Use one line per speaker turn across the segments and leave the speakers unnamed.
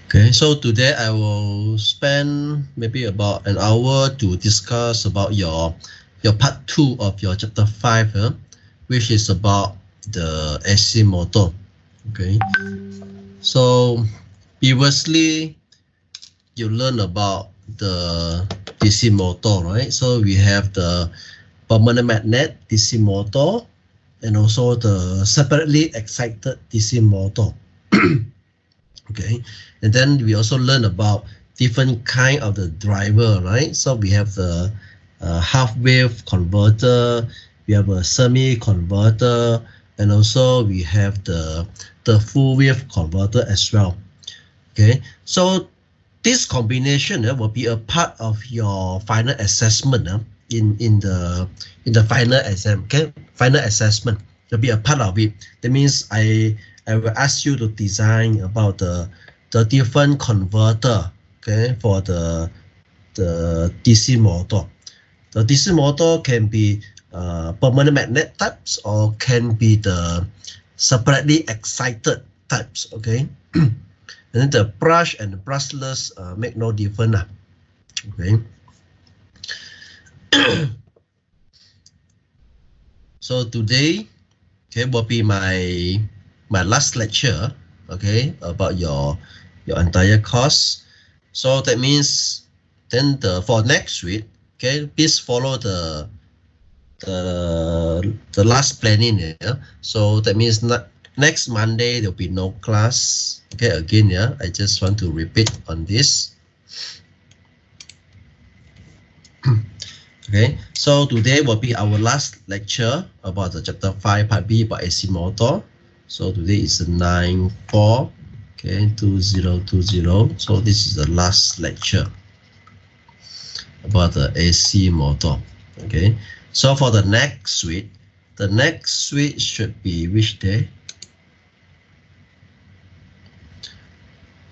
Okay, so today I will spend maybe about an hour to discuss about your part 2 of your chapter 5, which is about the AC motor. Okay, so previously you learn about the DC motor, right? So we have the permanent magnet DC motor and also the separately excited DC motor. Okay, and then we also learn about different kind of the driver, right? So we have the half wave converter, we have a semi converter, and also we have the full wave converter as well. Okay, so this combination will be a part of your final assessment in the final exam. Okay, final assessment will be a part of it. That means I will ask you to design about the different converter, okay, for the DC motor. The DC motor can be permanent magnet types or can be the separately excited types. Okay, and then the brush and the brushless make no difference. Okay. So today, okay, will be my last lecture, okay, about your entire course. So that means then for next week, okay, please follow the last planning. Yeah. So that means next Monday there'll be no class. Okay, again, yeah, I just want to repeat on this. Okay, so today will be our last lecture about the chapter 5 part B about AC motor. So today is 9/4, okay, 2020. So this is the last lecture about the AC motor. Okay, so for the next week should be which day?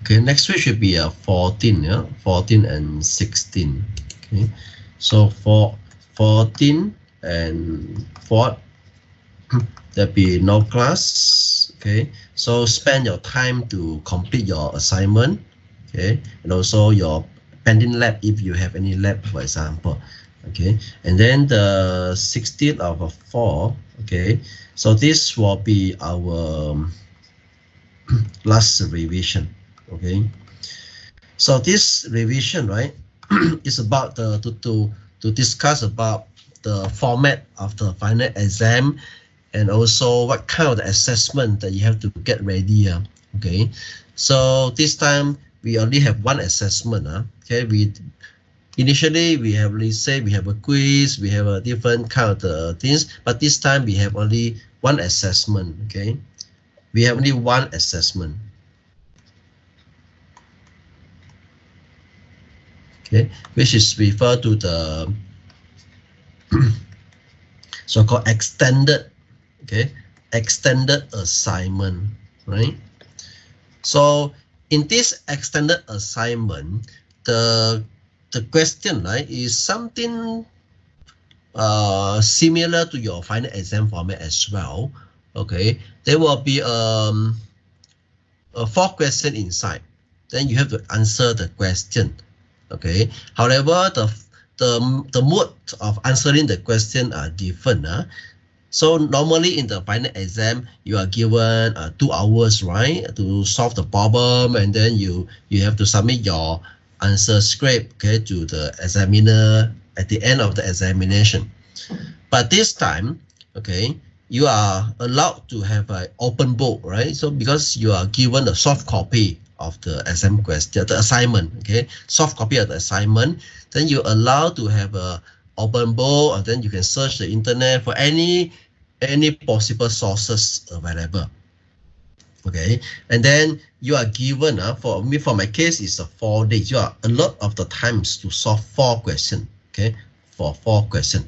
Okay, next week should be 14, yeah, 14 and 16. Okay, so for 14 and 4, there'll be no class. Okay, so spend your time to complete your assignment. Okay, and also your pending lab if you have any lab, for example. Okay, and then the 16th of 4. Okay, so this will be our last revision. Okay, so this revision, right, is about to discuss about the format of the final exam and also what kind of assessment that you have to get ready. Okay, so this time we only have one assessment. Okay, initially we have, let's say, we have a quiz, we have a different kind of things, but this time we have only one assessment. Okay, we have only one assessment. Okay, which is referred to the so-called extended, okay, extended assignment, right? So in this extended assignment, the question, right, is something similar to your final exam format as well. Okay, there will be a 4 question inside. Then you have to answer the question. Okay, however, the mode of answering the question are different. So normally in the final exam, you are given 2 hours, right, to solve the problem, and then you have to submit your answer script, okay, to the examiner at the end of the examination. But this time, okay, you are allowed to have an open book, right? So because you are given a soft copy of the exam question, the assignment, okay, soft copy of the assignment, then you're allowed to have a open book, and then you can search the internet for any possible sources available. Okay, and then you are given for my case is 4 days. You are a lot of the times to solve 4 questions. Okay, for 4 questions,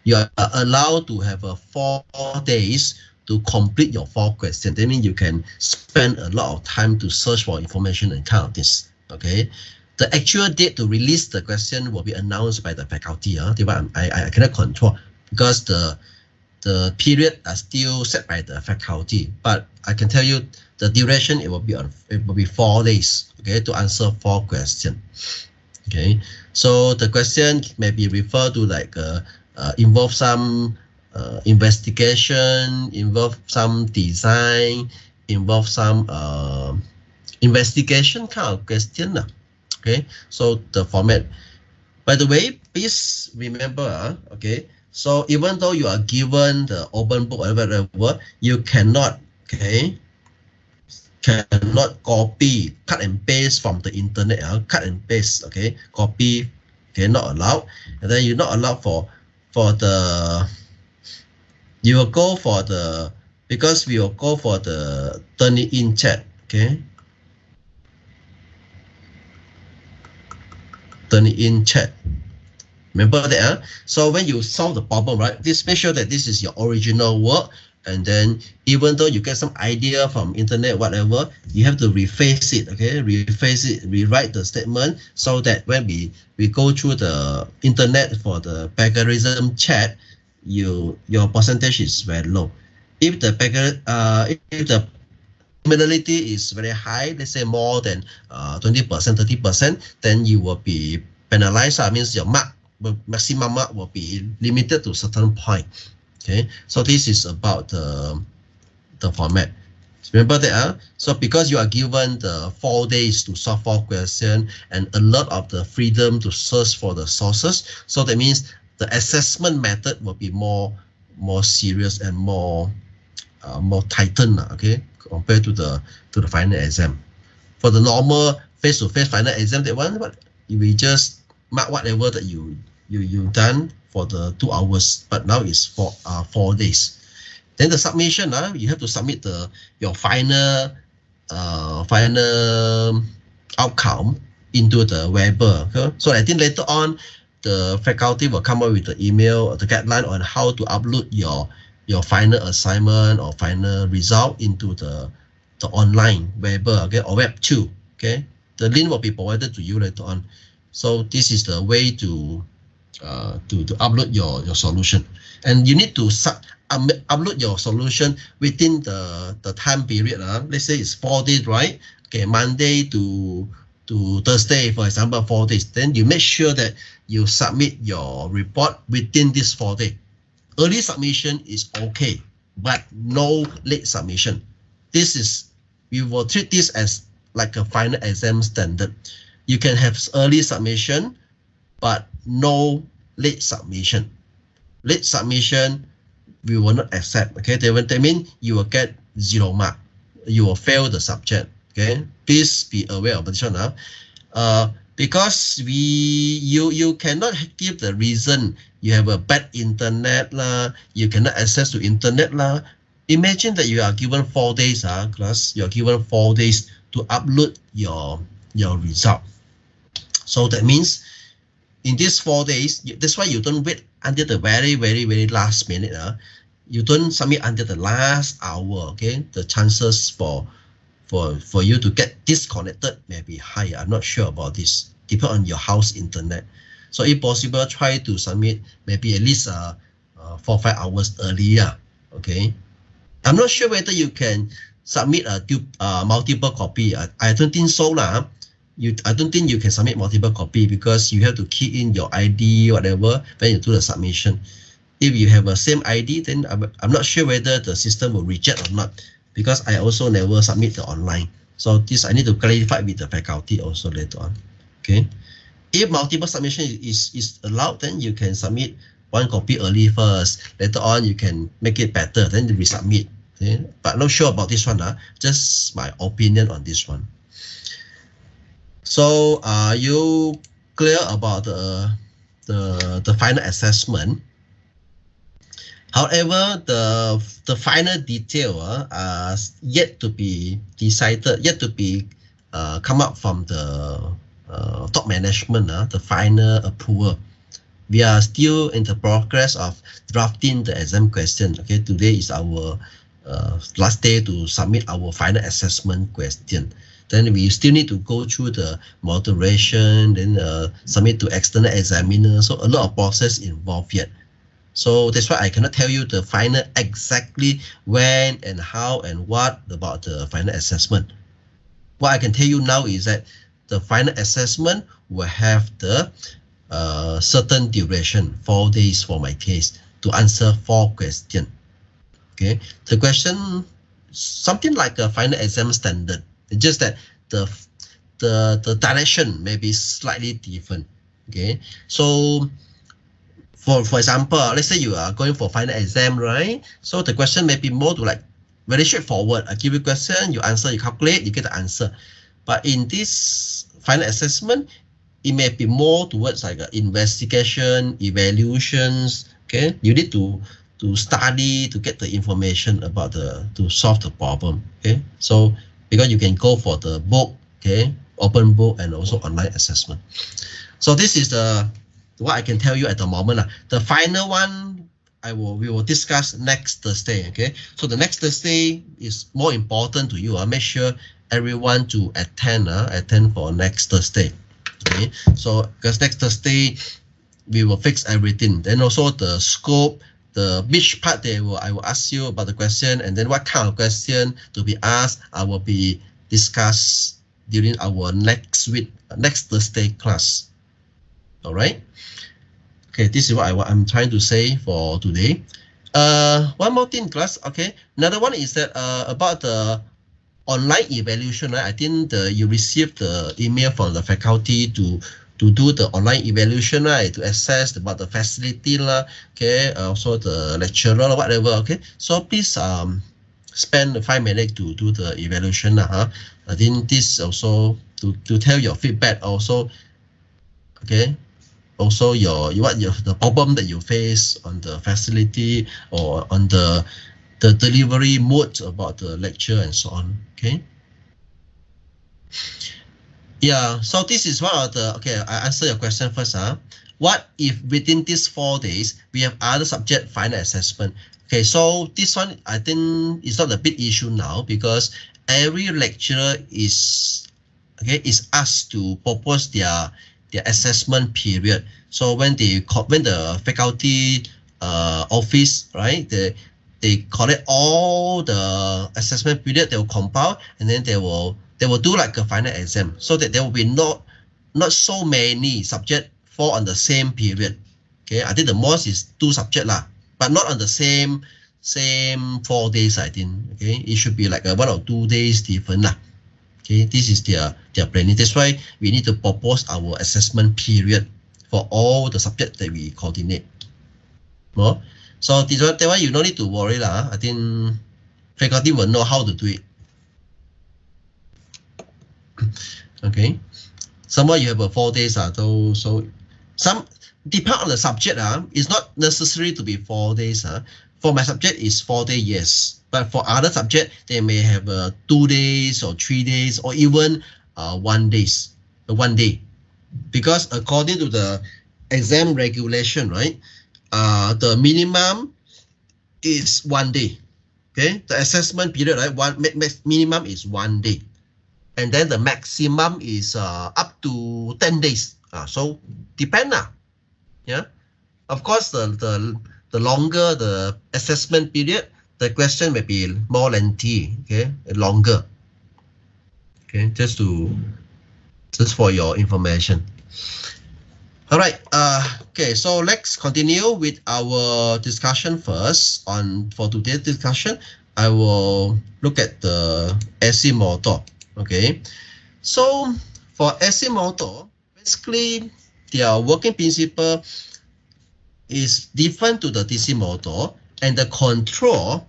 you are allowed to have 4 days to complete your 4 questions. That means you can spend a lot of time to search for information and kind of this. Okay, the actual date to release the question will be announced by the faculty. I cannot control because the period are still set by the faculty. But I can tell you the duration it will be 4 days, okay, to answer 4 questions. Okay, so the question may be referred to like involve some investigation, involve some design, involve some investigation kind of question. Okay, so the format. By the way, please remember, okay, so even though you are given the open book or whatever, you cannot, okay, cannot copy, cut and paste from the internet, cut and paste, okay, copy, okay, not allowed. And then you're not allowed for the, you will go for the, because we will go for the Turn-in chat, okay, Turn-in chat. Remember that, so when you solve the problem, right, just make sure that this is your original work, and then even though you get some idea from internet, whatever, you have to rephrase it, okay, rephrase it, rewrite the statement, so that when we go through the internet for the plagiarism chat, your percentage is very low. If the criminality is very high, let's say more than 20%, 30%, then you will be penalized. That means your maximum mark will be limited to a certain point. Okay, so this is about the format. Remember that, so because you are given the 4 days to solve 4 questions and a lot of the freedom to search for the sources, so that means the assessment method will be more serious and more tightened, okay, compared to the final exam. For the normal face-to-face final exam, that one, we just mark whatever that you done for the 2 hours, but now it's 4 days. Then the submission, you have to submit your final outcome into the Weber. Okay? So I think later on, the faculty will come up with the email or the guideline on how to upload your final assignment or final result into the online Weber, okay, or Web 2. Okay, the link will be provided to you later on. So this is the way to upload your solution, and you need to upload your solution within the time period. Let's say it's 4 days, right? Okay, Monday to Thursday, for example, 4 days. Then you make sure that you submit your report within this 4 days. Early submission is okay, but no late submission. We will treat this as like a final exam standard. You can have early submission, but no late submission. Late submission, we will not accept. Okay, that means you will get 0 mark. You will fail the subject. Okay, please be aware of this one. Because you cannot give the reason you have a bad internet you cannot access to internet Imagine that you are given 4 days, class. You are given 4 days to upload your result. So that means in these 4 days, that's why you don't wait until the very, very, very last minute. You don't submit until the last hour. Okay, the chances for you to get disconnected may be high. I'm not sure about this. Depend on your house internet. So if possible, try to submit maybe at least 4 or 5 hours earlier. Okay, I'm not sure whether you can submit multiple copy. I don't think so I don't think you can submit multiple copy because you have to key in your ID whatever when you do the submission. If you have a same ID, then I'm not sure whether the system will reject or not, because I also never submit the online. So this I need to clarify with the faculty also later on. Okay, if multiple submission is allowed, then you can submit 1 copy early first. Later on, you can make it better, then resubmit. Okay, but not sure about this one. Just my opinion on this one. So are you clear about the final assessment? However, the final detail are yet to be decided, yet to be come up from the top management, the final approval. We are still in the progress of drafting the exam question. Okay, today is our last day to submit our final assessment question. Then we still need to go through the moderation, then submit to external examiner. So a lot of process involved yet. So that's why I cannot tell you the final exactly when and how and what about the final assessment. What I can tell you now is that the final assessment will have the certain duration, 4 days for my case, to answer 4 questions. Okay, the question something like a final exam standard. It's just that the direction may be slightly different. Okay, so for example, let's say you are going for final exam, right? So the question may be more to like very straightforward. I give you a question, you answer, you calculate, you get the answer. But in this final assessment, it may be more towards like investigation, evaluations. Okay, you need to study to get the information about to solve the problem. Okay, so because you can go for the book, okay, open book and also online assessment. So this is what I can tell you at the moment. The final one we will discuss next Thursday. Okay, so the next Thursday is more important to you. Make sure everyone to attend for next Thursday. Okay, so because next Thursday we will fix everything. Then also the scope, the which part I will ask you about the question, and then what kind of question to be asked, I will be discussed during our next Thursday class. All right. Okay, this is what I'm trying to say for today. One more thing, class. Okay, another one is that about the online evaluation. Right? I think you received the email from the faculty to do the online evaluation, right? To assess about the facility, okay, also the lecturer or whatever. Okay, so please spend 5 minutes to do the evaluation. I think this also to tell your feedback also. Okay. Also the problem that you face on the facility or on the delivery mode about the lecture and so on. Okay. Yeah, so this is one of the, okay, I answer your question first. What if within these 4 days we have other subject final assessment? Okay, so this one I think is not a big issue now because every lecturer is asked to propose their assessment period. So when the faculty office, right, they collect all the assessment period, they will compile, and then they will do like a final exam, so that there will be not so many subject fall on the same period. Okay, I think the most is 2 subject but not on the same 4 days. I think okay, it should be like 1 or 2 days different Okay, this is their planning. That's why we need to propose our assessment period for all the subjects that we coordinate. So that one you no need to worry I think faculty will know how to do it. Okay. Somewhere you have 4 days so some depend on the subject it's not necessary to be 4 days For my subject is 4 days, yes. But for other subject, they may have 2 days or 3 days or even 1 day. Because according to the exam regulation, right, the minimum is 1 day. Okay, the assessment period, right, minimum is 1 day, and then the maximum is up to 10 days. So depend yeah. Of course, the longer the assessment period, the question may be more lengthy, okay, longer. Okay, just for your information. All right. Okay, so let's continue with our discussion first. For today's discussion, I will look at the AC motor. Okay, so for AC motor, basically their working principle is different to the DC motor, and the control,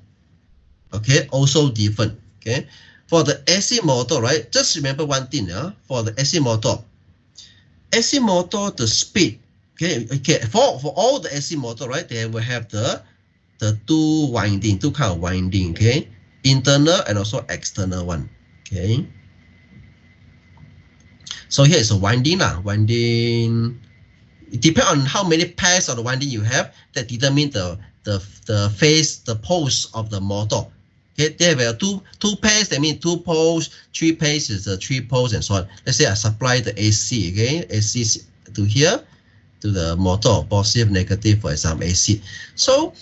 okay, also different. Okay, for the AC motor, right, just remember one thing. For the AC motor, the speed, okay, for all the AC motor, right, they will have the two kind of winding, okay, internal and also external one. Okay, so here is a winding. It depends on how many pairs of the winding you have that determine the phase, the poles of the motor. Okay, they have two pairs. That means 2 poles. 3 pairs is 3 poles, and so on. Let's say I supply the AC. Okay, AC to here, to the motor, positive, negative, for example, AC. So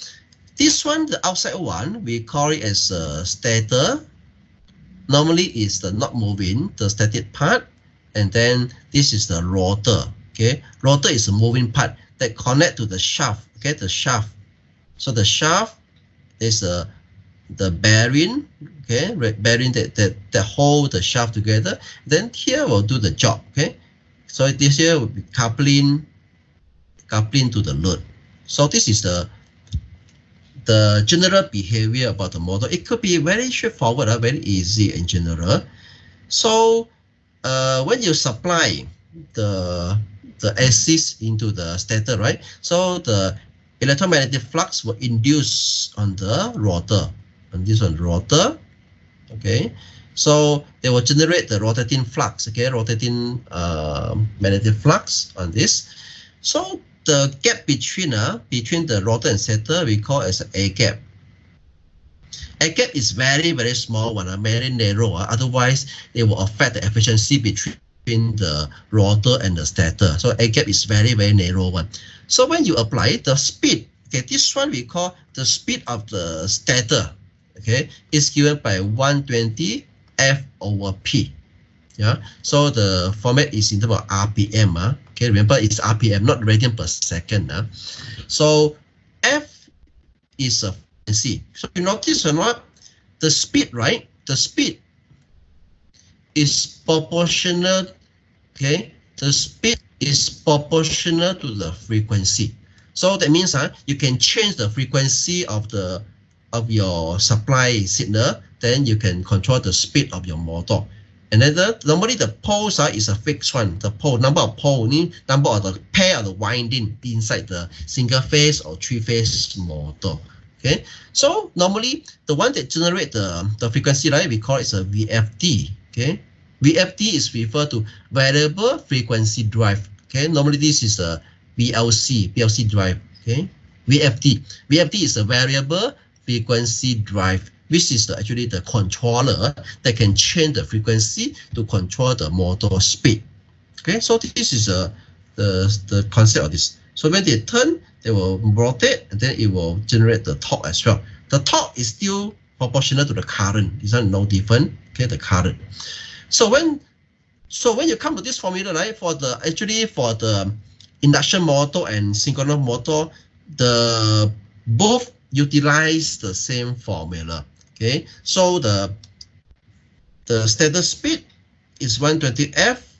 this one, the outside one, we call it as a stator. Normally is the not moving, the static part, and then this is the rotor. Okay, rotor is a moving part that connect to the shaft. Okay, the shaft. So the shaft is the bearing. Okay, bearing that hold the shaft together. Then here will do the job. Okay, so this here will be coupling to the load. So this is the general behavior about the motor. It could be very straightforward, very easy in general. So when you supply the axis into the stator, right? So the electromagnetic flux will induce on the rotor, on this one rotor. Okay, so they will generate the rotating flux. Okay, rotating magnetic flux on this. So the gap between the rotor and stator we call as a gap. A gap is very small one, very narrow. Otherwise, it will affect the efficiency between the rotor and the stator. So a gap is very narrow one. So when you apply the speed, okay, this one we call the speed of the stator. Okay, is given by 120 F over P. Yeah, so the format is in terms of RPM. Okay, remember it's RPM, not radian per second. So F is a frequency. So you notice or not, the speed, right? The speed is proportional. Okay, the speed is proportional to the frequency. So that means you can change the frequency of your supply signal. Then you can control the speed of your motor. And then normally the poles is a fixed one. The pole, number of pole, number of the pair of the winding inside the single phase or three phase motor. Okay, so normally the one that generate the frequency, right, we call it a VFD. Okay, VFD is referred to variable frequency drive. Okay, normally this is a PLC drive. Okay, VFD is a variable frequency drive, which is actually the controller that can change the frequency to control the motor speed. Okay, so this is the concept of this. So when they turn, they will rotate, and then it will generate the torque as well. The torque is still proportional to the current. This one no different. Okay, the current. So when you come to this formula, right, for the induction motor and synchronous motor, the both utilize the same formula. Okay, so the stator speed is 120 F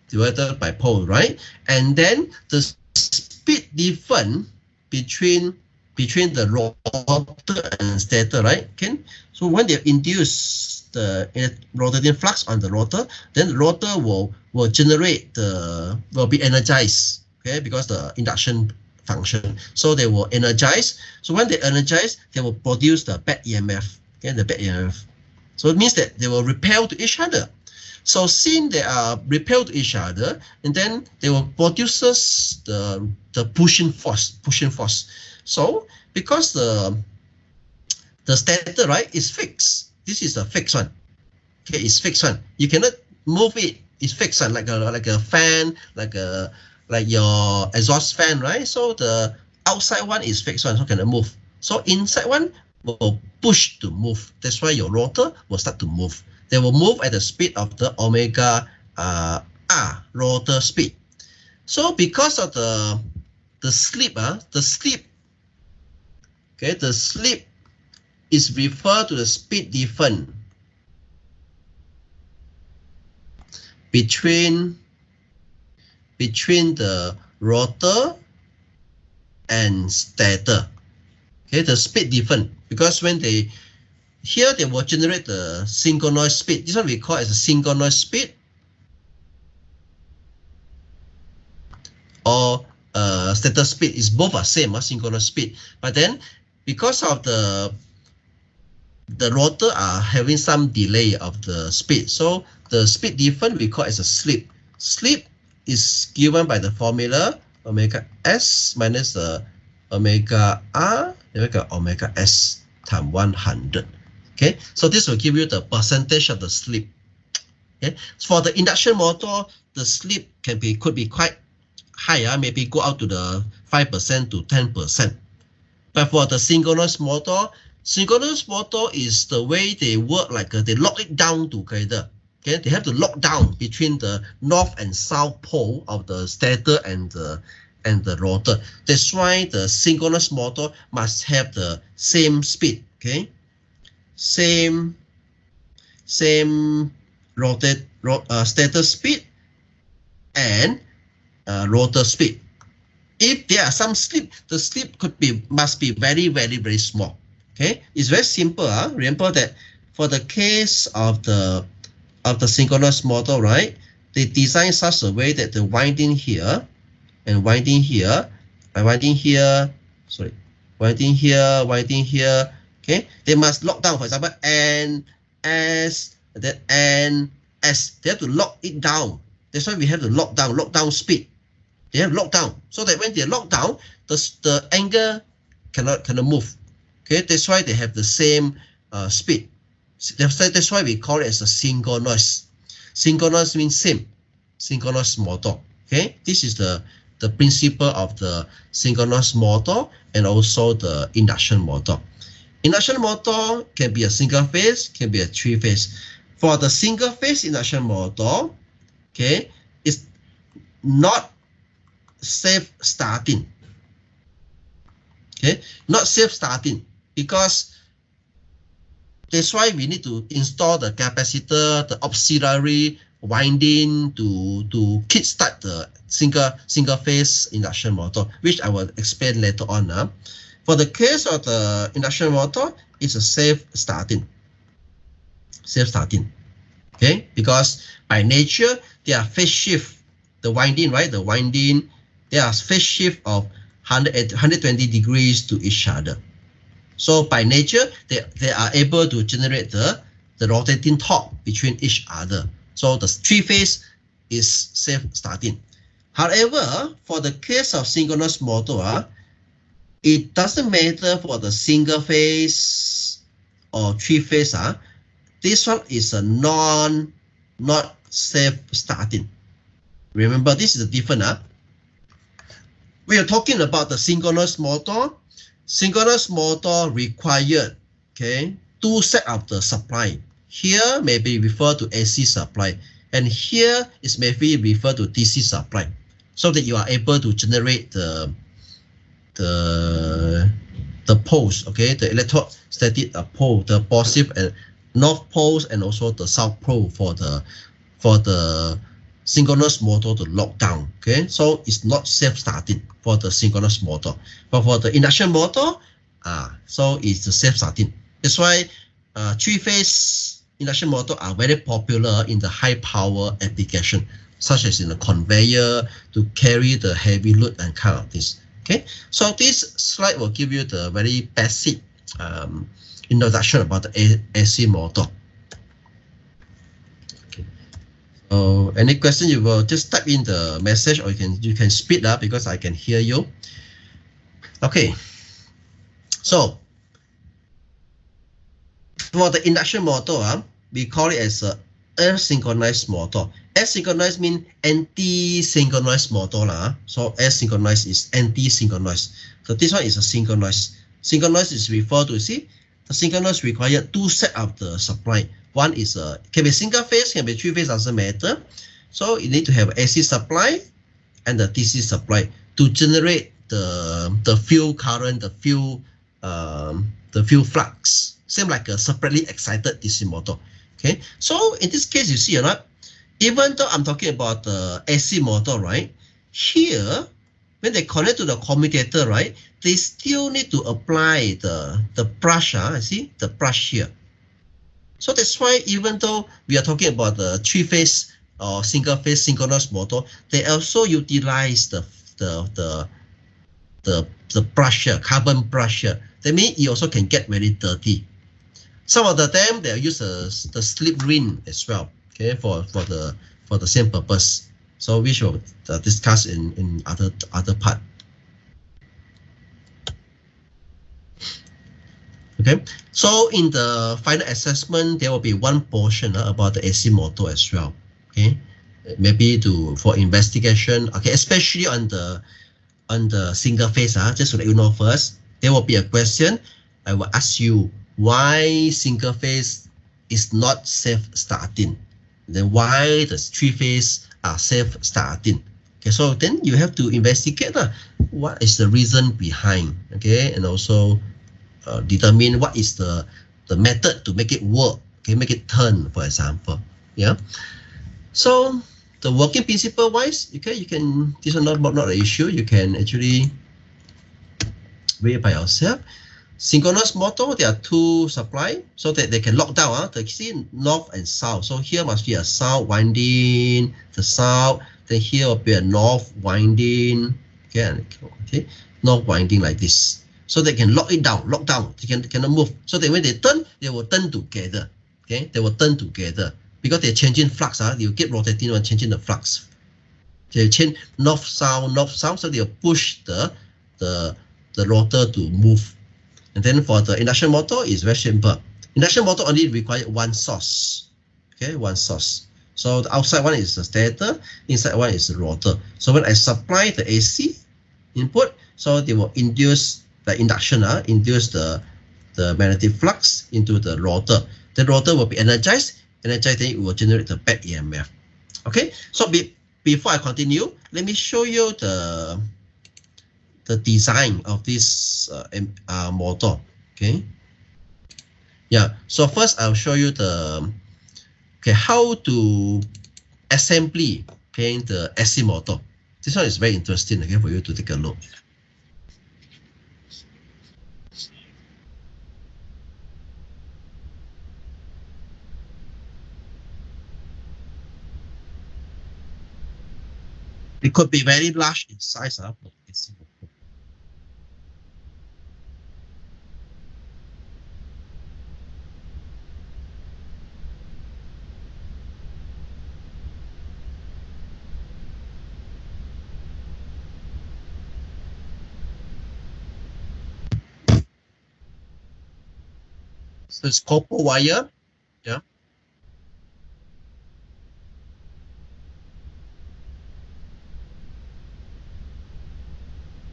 divided by pole, right? And then the speed difference between the rotor and stator, right? Okay, so when they induce the rotating flux on the rotor, then the rotor will be energized. Okay, because the induction function, so they will energize. So when they energize, they will produce the back EMF. Okay, the back EMF. So it means that they will repel to each other. So since they are repelled to each other, and then they will produce the pushing force. So because the stator, right, is fixed. This is a fixed one. Okay, it's fixed one. You cannot move it. It's fixed one, like a fan, like your exhaust fan, right? So the outside one is fixed one, so cannot move. So inside one will push to move. That's why your rotor will start to move. They will move at the speed of the omega R, rotor speed. So because of the slip, okay, the slip is referred to the speed difference between the rotor and stator. Okay, the speed difference, because when they will generate the synchronous speed. This one we call as a synchronous speed, or stator speed. Is both are same, synchronous speed. But then because of the rotor are having some delay of the speed, so the speed difference we call as a slip. Slip is given by the formula omega S minus the omega R divided by omega S times 100. Okay, so this will give you the percentage of the slip. Okay, for the induction motor, the slip could be quite high, maybe go out to the 5% to 10%. But for the synchronous motor is the way they work, like they lock it down together. Okay, they have to lock down between the north and south pole of the stator and the rotor. That's why the synchronous motor must have the same speed. Okay, same stator speed and rotor speed. If there are some slip, the slip must be very, very, very small. Okay, it's very simple. Remember that for the case of the synchronous motor, right? They design such a way that the winding here and winding here, winding here, okay, they must lock down. For example, N, S, then N, S. They have to lock it down. That's why we have to lock down speed. They have locked down, so that when they lock down, the angle cannot move. Okay, that's why they have the same speed. That's why we call it as a synchronous. Synchronous means same. Synchronous motor. Okay, this is the principle of the synchronous motor and also the induction motor. Induction motor can be a single phase, can be a three phase. For the single phase induction motor, okay, it's not safe starting. Okay, not safe starting, because that's why we need to install the capacitor, the auxiliary winding to kickstart the single phase induction motor, which I will explain later on. For the case of the induction motor, it's a safe starting. Okay, because by nature they are phase shift. The winding, right? The winding, they are phase shift of 120 degrees to each other. So by nature, they are able to generate the rotating torque between each other. So the three phase is safe starting. However, for the case of synchronous motor, it doesn't matter for the single phase or three phase. This one is a not safe starting. Remember, this is a different. We are talking about the synchronous motor. Synchronous motor required, okay, two set of the supply. Here may be referred to AC supply, and here is maybe referred to DC supply, so that you are able to generate the poles, okay, the electrostatic pole, the positive and north poles, and also the south pole for the synchronous motor to lock down. Okay, so it's not safe starting for the synchronous motor, but for the induction motor, so it's the safe starting. That's why three-phase induction motor are very popular in the high power application, such as in the conveyor to carry the heavy load and kind of this. Okay, so this slide will give you the very basic introduction about the AC motor. Any question, you will just type in the message, or you can speed up because I can hear you. Okay, so for the induction motor, we call it as a asynchronous motor. Asynchronous means anti-synchronous motor. So asynchronous is anti-synchronous. So this one is a synchronous. Synchronous is referred to, see, the synchronous require two set of the supply. One is can be single phase, can be three phase, doesn't matter. So you need to have AC supply and the DC supply to generate the field current, the field flux. Same like a separately excited DC motor. Okay, so in this case, you see or not, even though I'm talking about the AC motor, right? Here, when they connect to the commutator, right, they still need to apply the brush. See the brush here. So that's why even though we are talking about the three-phase or single-phase synchronous motor, they also utilize the brush here, carbon brush here. That means it also can get very dirty. Some of the time they use the slip ring as well, okay, for the same purpose. So we shall discuss in other part. Okay, so in the final assessment, there will be one portion about the AC motor as well. Okay, maybe for investigation. Okay, especially on the single phase. Just to let you know first, there will be a question. I will ask you why single phase is not safe starting. Then why the three phase are safe starting. Okay, so then you have to investigate what is the reason behind. Okay, and also determine what is the method to make it work. Okay, make it turn, for example. Yeah. So the working principle wise, okay, you can, this is not an issue. You can actually read it by yourself. Synchronous motor, there are two supply so that they can lock down. You see north and south. So here must be a south winding, the south. Then here will be a north winding. Okay, north winding like this. So they can lock it down, They cannot move. So that when they turn, they will turn together. Okay, they will turn together because they're changing flux. You keep rotating and changing the flux. They change north south, so they'll push the rotor to move. And then for the induction motor, it's very simple. Induction motor only require one source. Okay, one source. So the outside one is the stator, inside one is the rotor. So when I supply the AC input, so they will induce the induction, induce the magnetic flux into the rotor. The rotor will be energized, then it will generate the back EMF. Okay, so before I continue, let me show you the design of this motor. Okay, yeah. So first I'll show you how to assembly the AC motor. This one is very interesting for you to take a look. It could be very large in size for AC motor. So it's copper wire. Yeah.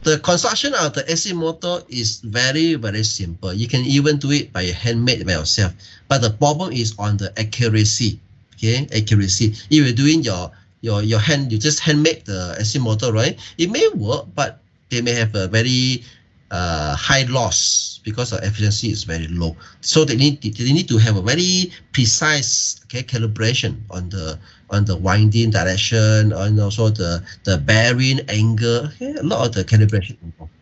The construction of the AC motor is very, very simple. You can even do it by handmade by yourself. But the problem is on the accuracy. Okay, accuracy. If you're doing your hand, you just handmade the AC motor, right? It may work, but they may have a very high loss because the efficiency is very low. So they need to have a very precise calibration on the winding direction and also the bearing angle. A lot of the calibration involved.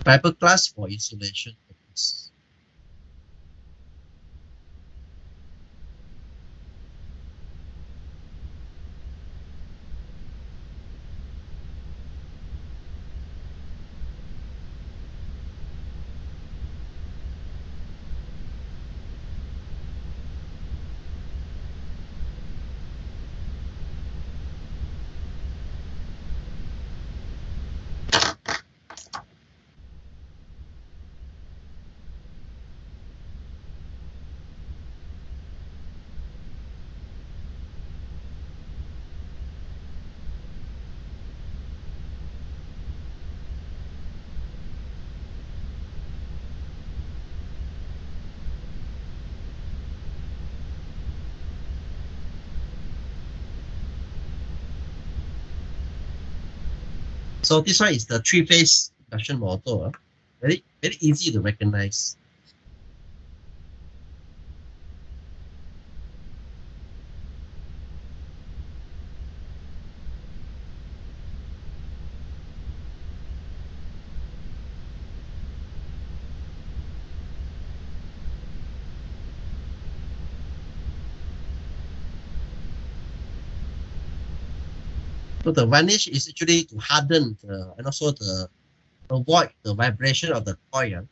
Fiberglass for insulation purpose. So this one is the three-phase induction motor. Very, very easy to recognize. So the varnish is actually to harden and also to avoid the vibration of the coil.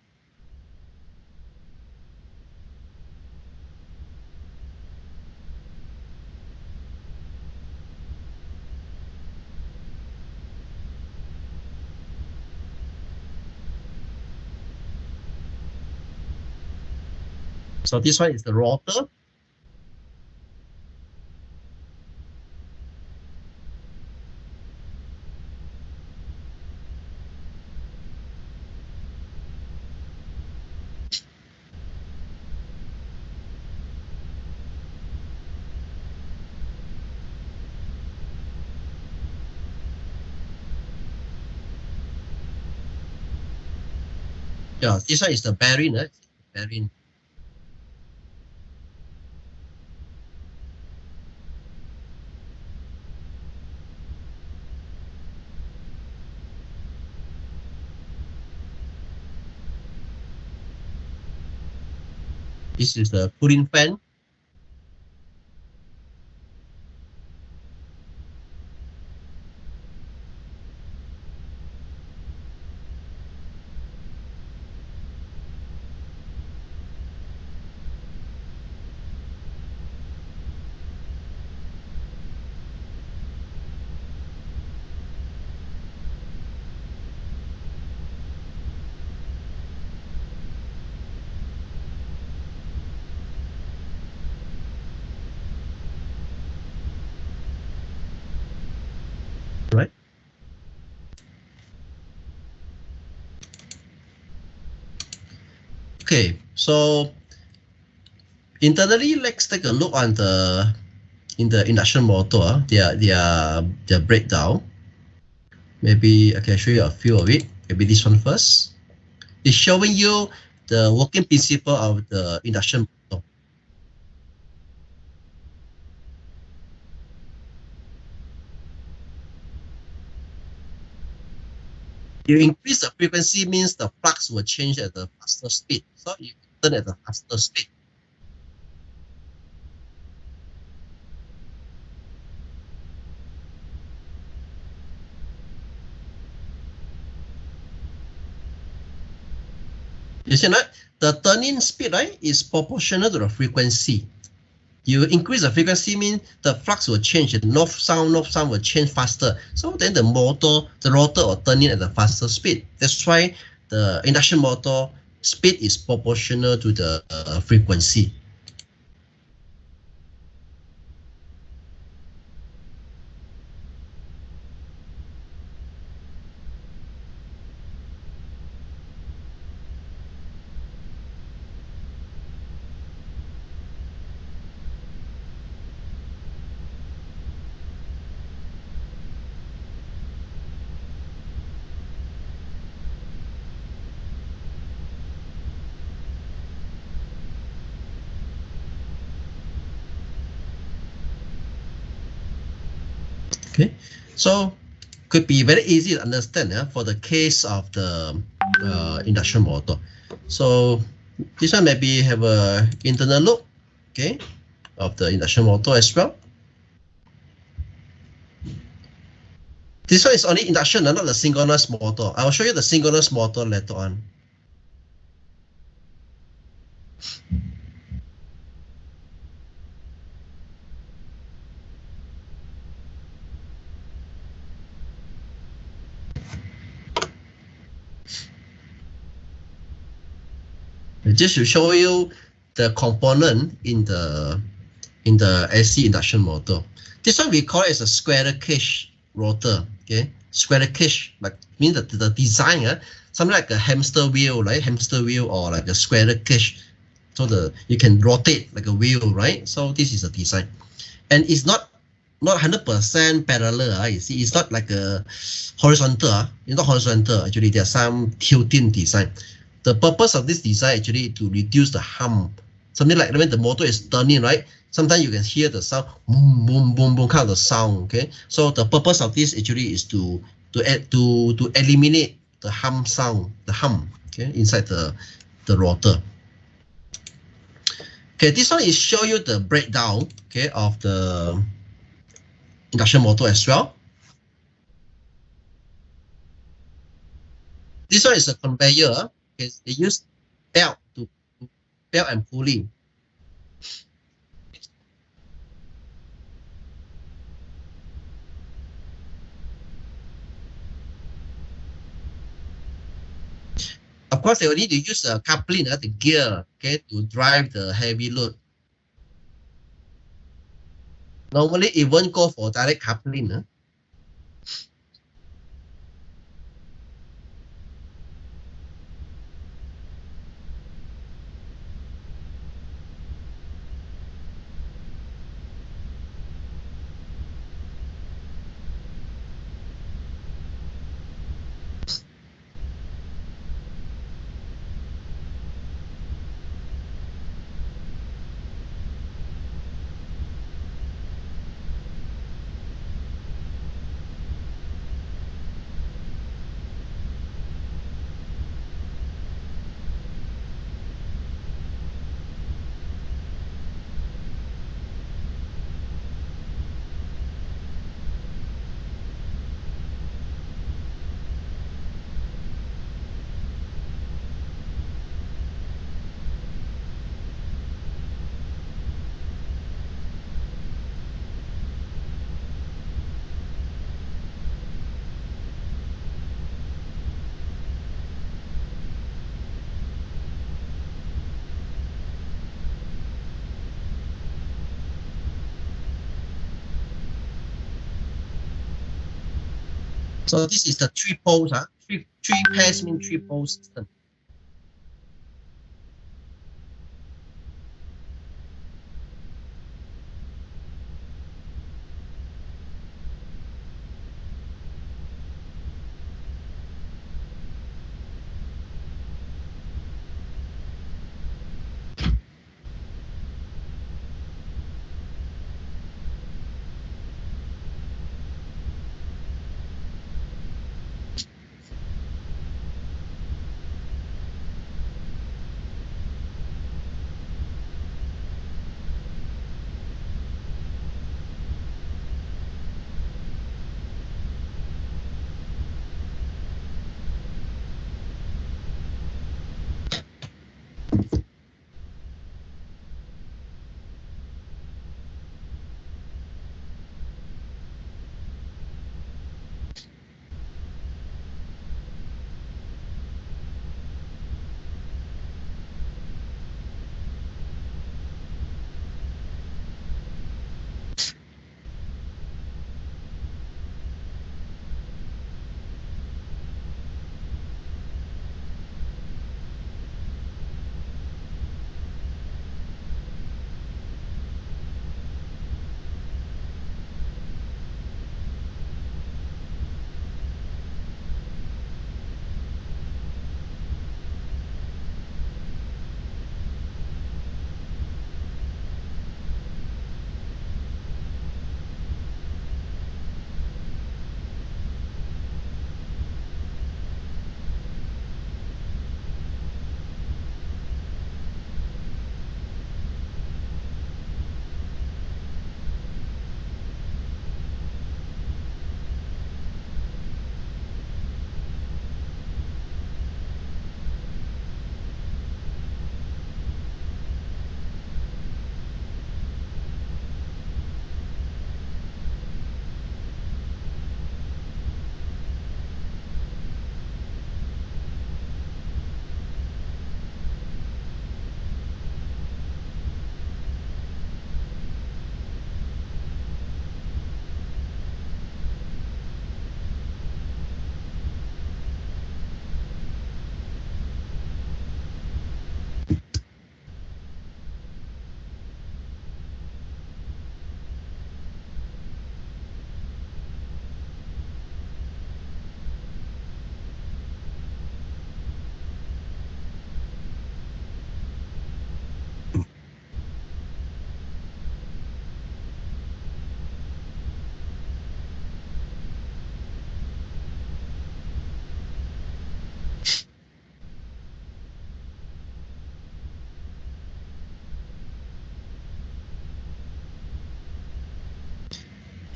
So this one is the rotor. Yeah, this one is the bearing, right? Bearing. This is the cooling fan. Right? Okay, so internally, let's take a look on the induction motor, their breakdown. Maybe I can show you a few of it. Maybe this one first. It's showing you the working principle of the induction motor. You increase the frequency means the flux will change at a faster speed. So you turn at a faster speed. You see, right? The turning speed, right, is proportional to the frequency. You increase the frequency means the flux will change. The north sound will change faster. So then the rotor will turn in at a faster speed. That's why the induction motor speed is proportional to the frequency. Okay, so could be very easy to understand for the case of the induction motor. So this one maybe have a internal look, okay, of the induction motor as well. This one is only induction, not the synchronous motor. I will show you the synchronous motor later on. Just to show you the component in the AC induction motor. This one we call it as a square cage rotor. Okay, square cage, like means that the design, something like a hamster wheel, right? Hamster wheel or like a square cage. So you can rotate like a wheel, right? So this is a design, and it's not 100% parallel. You see, it's not like a horizontal. It's not horizontal. Actually, there are some tilting design. The purpose of this design actually to reduce the hum. Something like when the motor is turning, right? Sometimes you can hear the sound, boom, boom, boom, boom, kind of the sound. Okay, so the purpose of this actually is to eliminate the hum sound, the hum, okay, inside the rotor. Okay, this one is show you the breakdown, okay, of the induction motor as well. This one is a conveyor. Okay, they use belt to belt and pulley. Of course, they will need to use a coupling, the gear, okay, to drive the heavy load. Normally, it won't go for direct coupling. So this is the three poles, three pairs mean three pole system.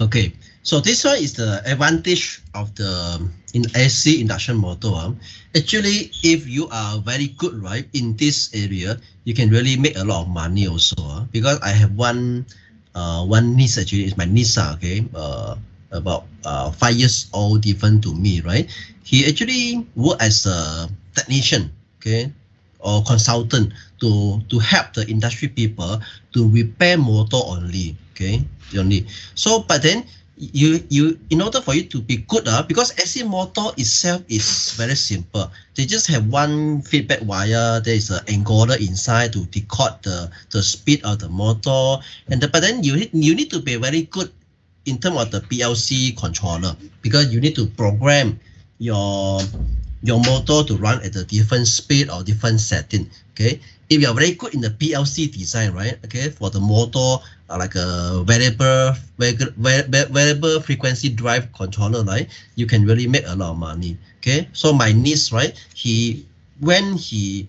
Okay, So this one is the advantage of the in AC induction motor. Actually, if you are very good, right, in this area, you can really make a lot of money also. Because I have one niece, actually, it's my niece, okay, about 5 years old, different to me, right? He actually work as a technician, okay, or consultant to help the industry people to repair motor only, okay, only. So, but then you in order for you to be good, because AC motor itself is very simple. They just have one feedback wire. There is an encoder inside to record the speed of the motor, and but then you need to be very good in terms of the PLC controller, because you need to program your your motor to run at a different speed or different setting. Okay, if you are very good in the PLC design, right? Okay, for the motor, like a variable frequency drive controller, right? You can really make a lot of money. Okay, so my niece, right? When he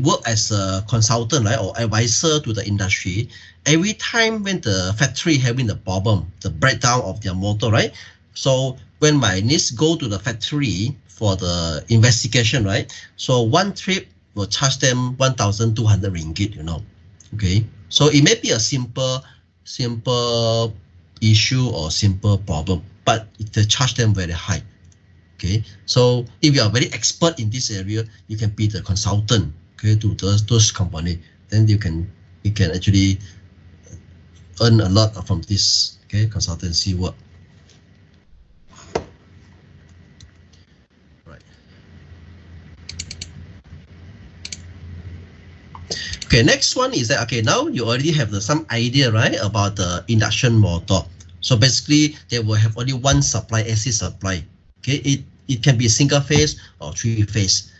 worked as a consultant, right, or advisor to the industry. Every time when the factory having the problem, the breakdown of their motor, right? So when my niece go to the factory for the investigation, right? So one trip will charge them 1,200 ringgit, Okay. So it may be a simple issue or simple problem, but they charge them very high. Okay, so if you are very expert in this area, you can be the consultant, okay, to those company. Then you can actually earn a lot from this, okay, consultancy work. Right. Okay, next one is that, okay, now you already have some idea, right, about the induction motor. So basically they will have only one supply, AC supply. Okay, it can be single phase or three phase.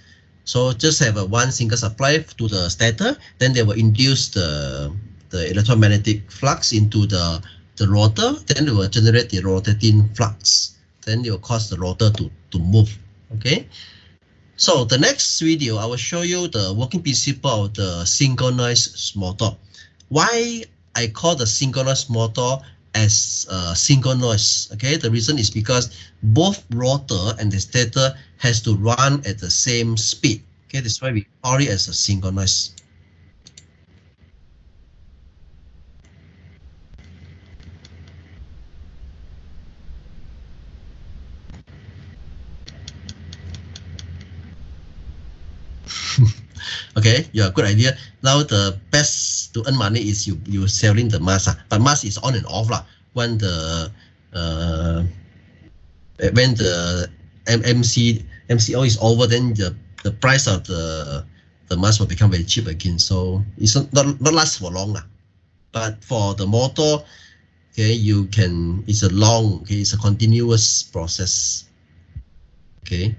So just have a one single supply to the stator, then they will induce the electromagnetic flux into the rotor, then it will generate the rotating flux. Then it will cause the rotor to move. Okay. So the next video, I will show you the working principle of the synchronous motor. Why I call the synchronous motor as synchronous? Okay, the reason is because both rotor and the stator has to run at the same speed. Okay, that's why we call it as a synchronous. Okay, yeah, good idea. Now the best to earn money is you selling the mask, but mask is on and off lah. When the uh, MCO is over, then the price of the mask will become very cheap again. So it's not last for long lah. But for the motor, okay, it's a long, okay, it's a continuous process. Okay.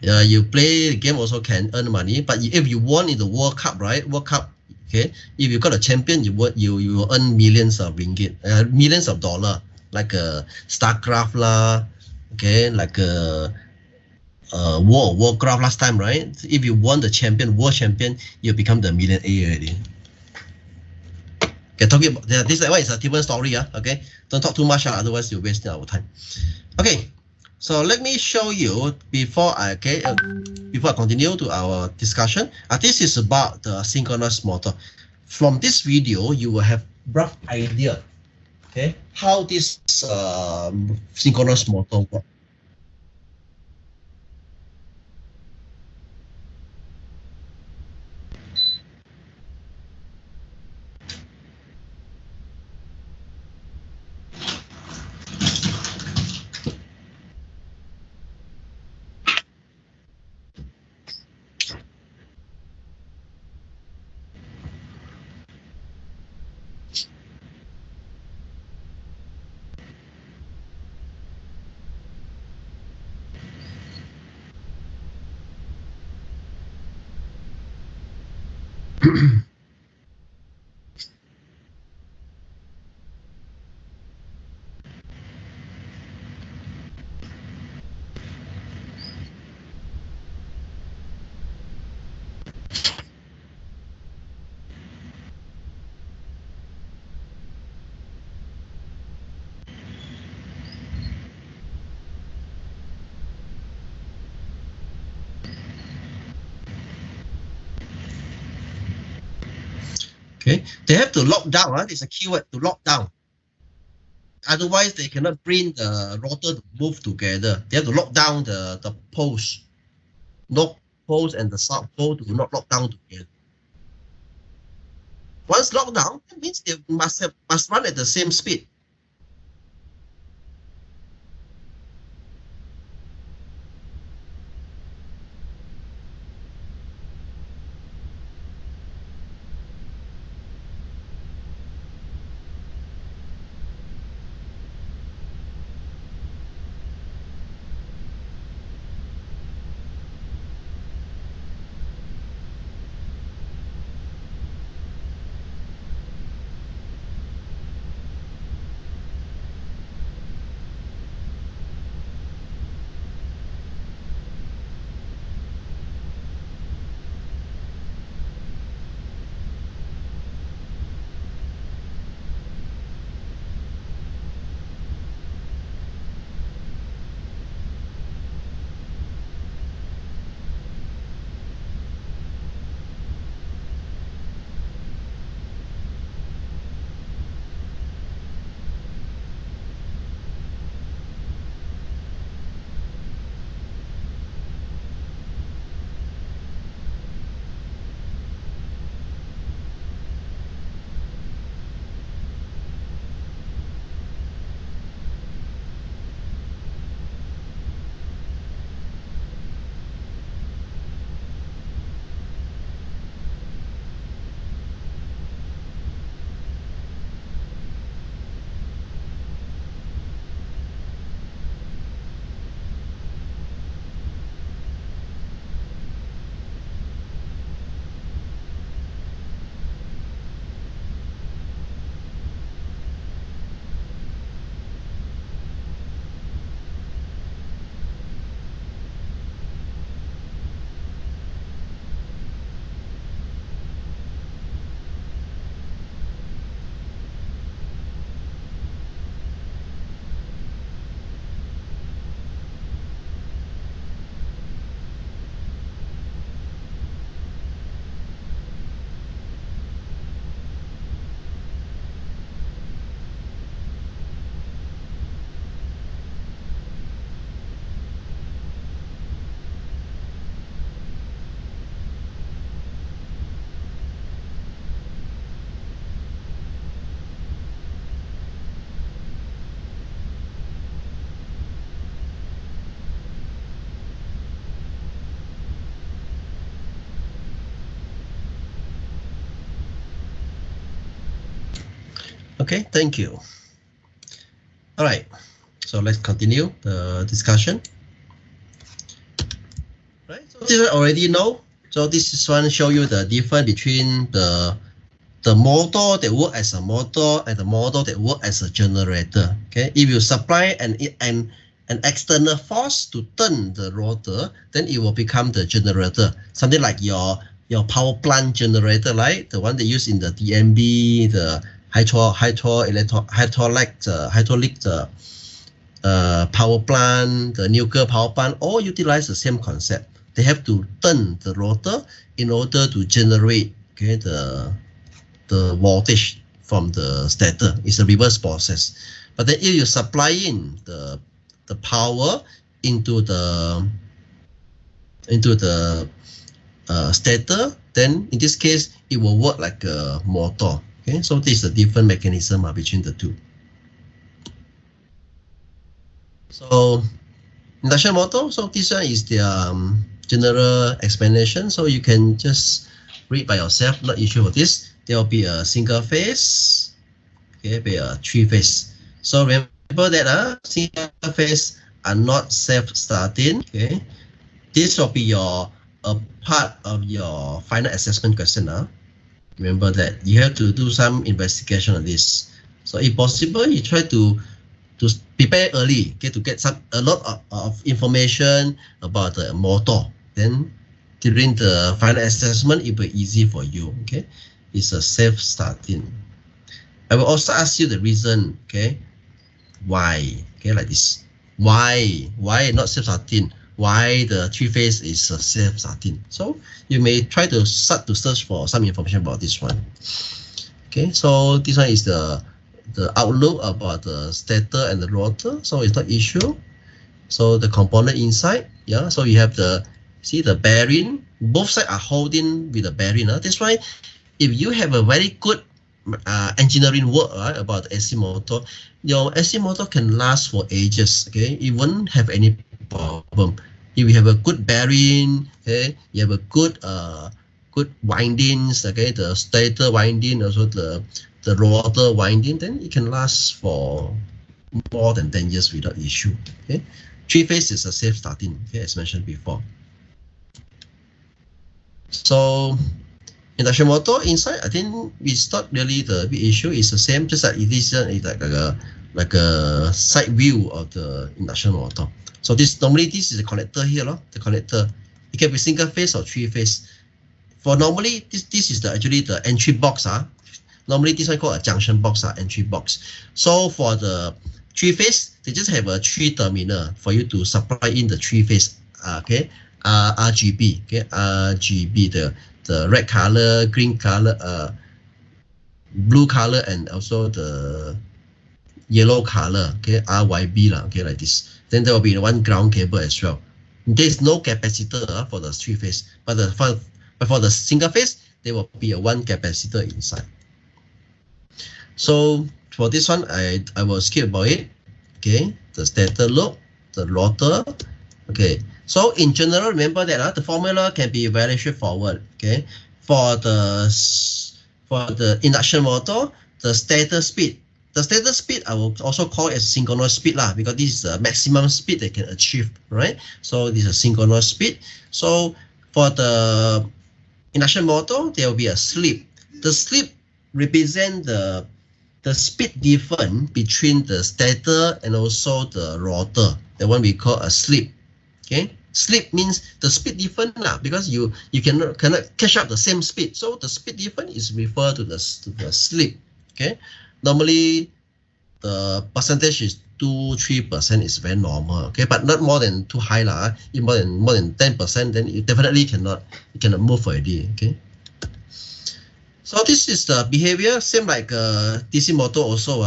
Yeah, you play the game also can earn money, but if you won in the World Cup, right? World Cup, okay. If you got a champion, you will earn millions of ringgit, millions of dollar, like a StarCraft lah, okay, like a Warcraft last time, right? If you won the world champion, you become the millionaire already. Okay, talking about this one is a different story, okay. Don't talk too much, otherwise you're wasting our time. Okay, so let me show you before I continue to our discussion. This is about the synchronous motor. From this video, you will have rough idea, okay, how this synchronous motor works. Okay, they have to lock down. It's a keyword to lock down. Otherwise, they cannot bring the rotor to move together. They have to lock down the poles. North poles and the south pole do not lock down together. Once locked down, that means they must run at the same speed. Okay, thank you. All right, so let's continue the discussion. Right, so this one already know. So this is one show you the difference between the motor that work as a motor and the motor that work as a generator. Okay, if you supply an external force to turn the rotor, then it will become the generator. Something like your power plant generator, right? The one they use in the DMB, the hydraulic power plant, the nuclear power plant, all utilize the same concept. They have to turn the rotor in order to generate, okay, the voltage from the stator. It's a reverse process. But then if you supply in the power into the stator, then in this case it will work like a motor. Okay, so this is a different mechanism between the two. So induction motor, so this one is the general explanation, so you can just read by yourself, not issue for this. There will be a single phase, okay, be a three phase. So remember that single phase are not self-starting. Okay, this will be your part of your final assessment question. Remember that you have to do some investigation on this. So if possible, you try to prepare early, okay, to get a lot of information about the motor. Then during the final assessment, it will be easy for you. Okay, it's a self-starting. I will also ask you the reason. Okay, why? Okay, like this. Why not self-starting? Why the three phase is self-starting? So you may try to start to search for some information about this one. Okay, so this one is the outlook about the stator and the rotor, so it's not issue. So the component inside, yeah, so you have the, see the bearing, both sides are holding with the bearing. That's why if you have a very good engineering work, right, about the AC motor, your AC motor can last for ages. Okay, it won't have any problem. If you have a good bearing, okay, you have a good good windings, okay, the stator winding, also the rotor winding, then it can last for more than 10 years without issue. Okay, three-phase is a safe starting, okay, as mentioned before. So induction motor inside, I think it's not really the big issue. It's the same, just like it is like a side view of the induction motor. So this normally this is the connector here, the connector. It can be single phase or three phase. For normally this is the actually the entry box. Normally this one called a junction box, entry box. So for the three phase, they just have a three terminal for you to supply in the three phase. Okay, RGB. Okay, RGB, the red color, green color, blue color, and also the yellow color. Okay, RYB okay, like this. Then there will be one ground cable as well. There is no capacitor for the three phase, but for the single phase, there will be a one capacitor inside. So for this one, I will skip about it. Okay, the stator loop, the rotor. Okay, so in general, remember that the formula can be very straightforward. Okay, for the induction motor, the stator speed. The stator speed I will also call it synchronous speed because this is the maximum speed they can achieve, right? So this is a synchronous speed. So for the induction motor, there will be a slip. The slip represent the speed difference between the stator and also the rotor. The one we call a slip. Okay, slip means the speed difference because you cannot catch up the same speed. So the speed difference is referred to the slip. Okay, normally the percentage is 2-3% is very normal. Okay, but not more than too high If more than 10%, then you definitely cannot move already. Okay. So this is the behavior, same like DC motor also.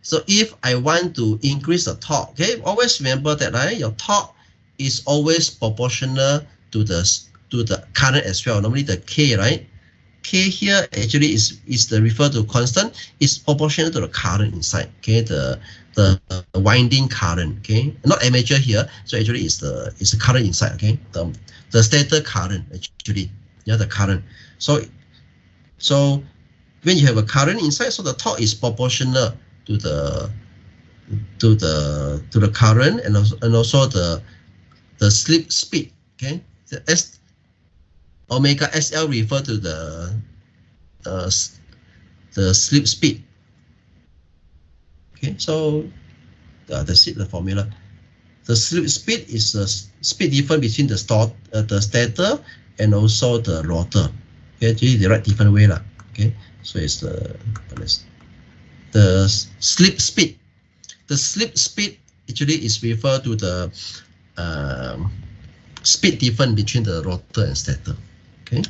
So if I want to increase the torque, okay, always remember that your torque is always proportional to the current as well. Normally the K, right? K here actually is the refer to constant, is proportional to the current inside. Okay, the winding current. Okay, not amateur here. So actually it's the current inside. Okay, the stator current actually. Yeah, the current. So when you have a current inside, so the torque is proportional to the current and also the slip speed. Okay, the omega SL refer to the slip speed. Okay, so that's it, the formula. The slip speed is the speed difference between the stator and also the rotor. Okay, actually they write different way Okay, so it's the slip speed. The slip speed actually is referred to the speed difference between the rotor and stator. Okay.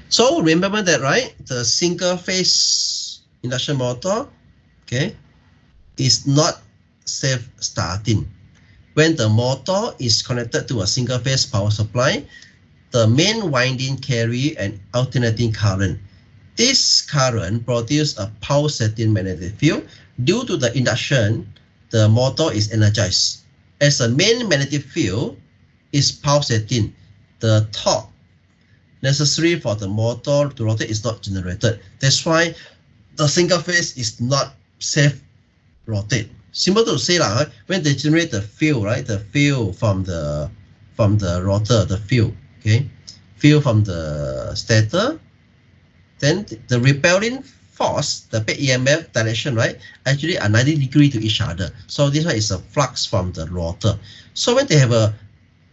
So remember that, right? The single phase induction motor, okay, is not safe starting. When the motor is connected to a single phase power supply, the main winding carry an alternating current. This current produces a pulsating magnetic field. Due to the induction, the motor is energized. As the main magnetic field is pulsating, the torque necessary for the motor to rotate is not generated. That's why the single phase is not safe rotate. Simple to say when they generate the field, right? The field from the rotor, the field, okay, field from the stator, then the repelling force, the back EMF direction, right, actually are 90 degrees to each other. So this one is a flux from the rotor. So when they have a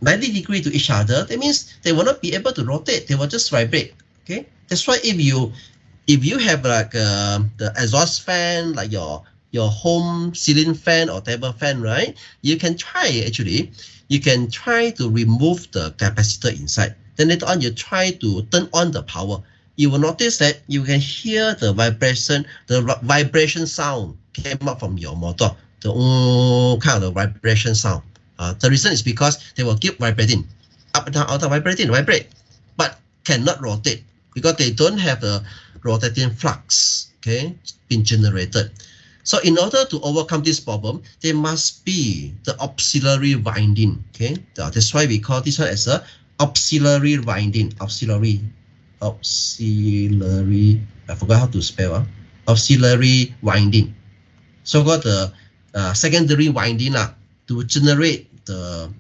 90 degrees to each other, that means they will not be able to rotate. They will just vibrate. Okay, that's why if you have like the exhaust fan, like your home ceiling fan or table fan, right, you can try to remove the capacitor inside. Then later on you try to turn on the power. you will notice that you can hear the vibration sound came up from your motor, the kind of vibration sound. The reason is because they will keep vibrating, up and down, out, vibrating, vibrate, but cannot rotate because they don't have the rotating flux, okay, being generated. So in order to overcome this problem, there must be the auxiliary winding, okay. That's why we call this one as a auxiliary winding, auxiliary, I forgot how to spell, auxiliary winding. So got the secondary winding to generate the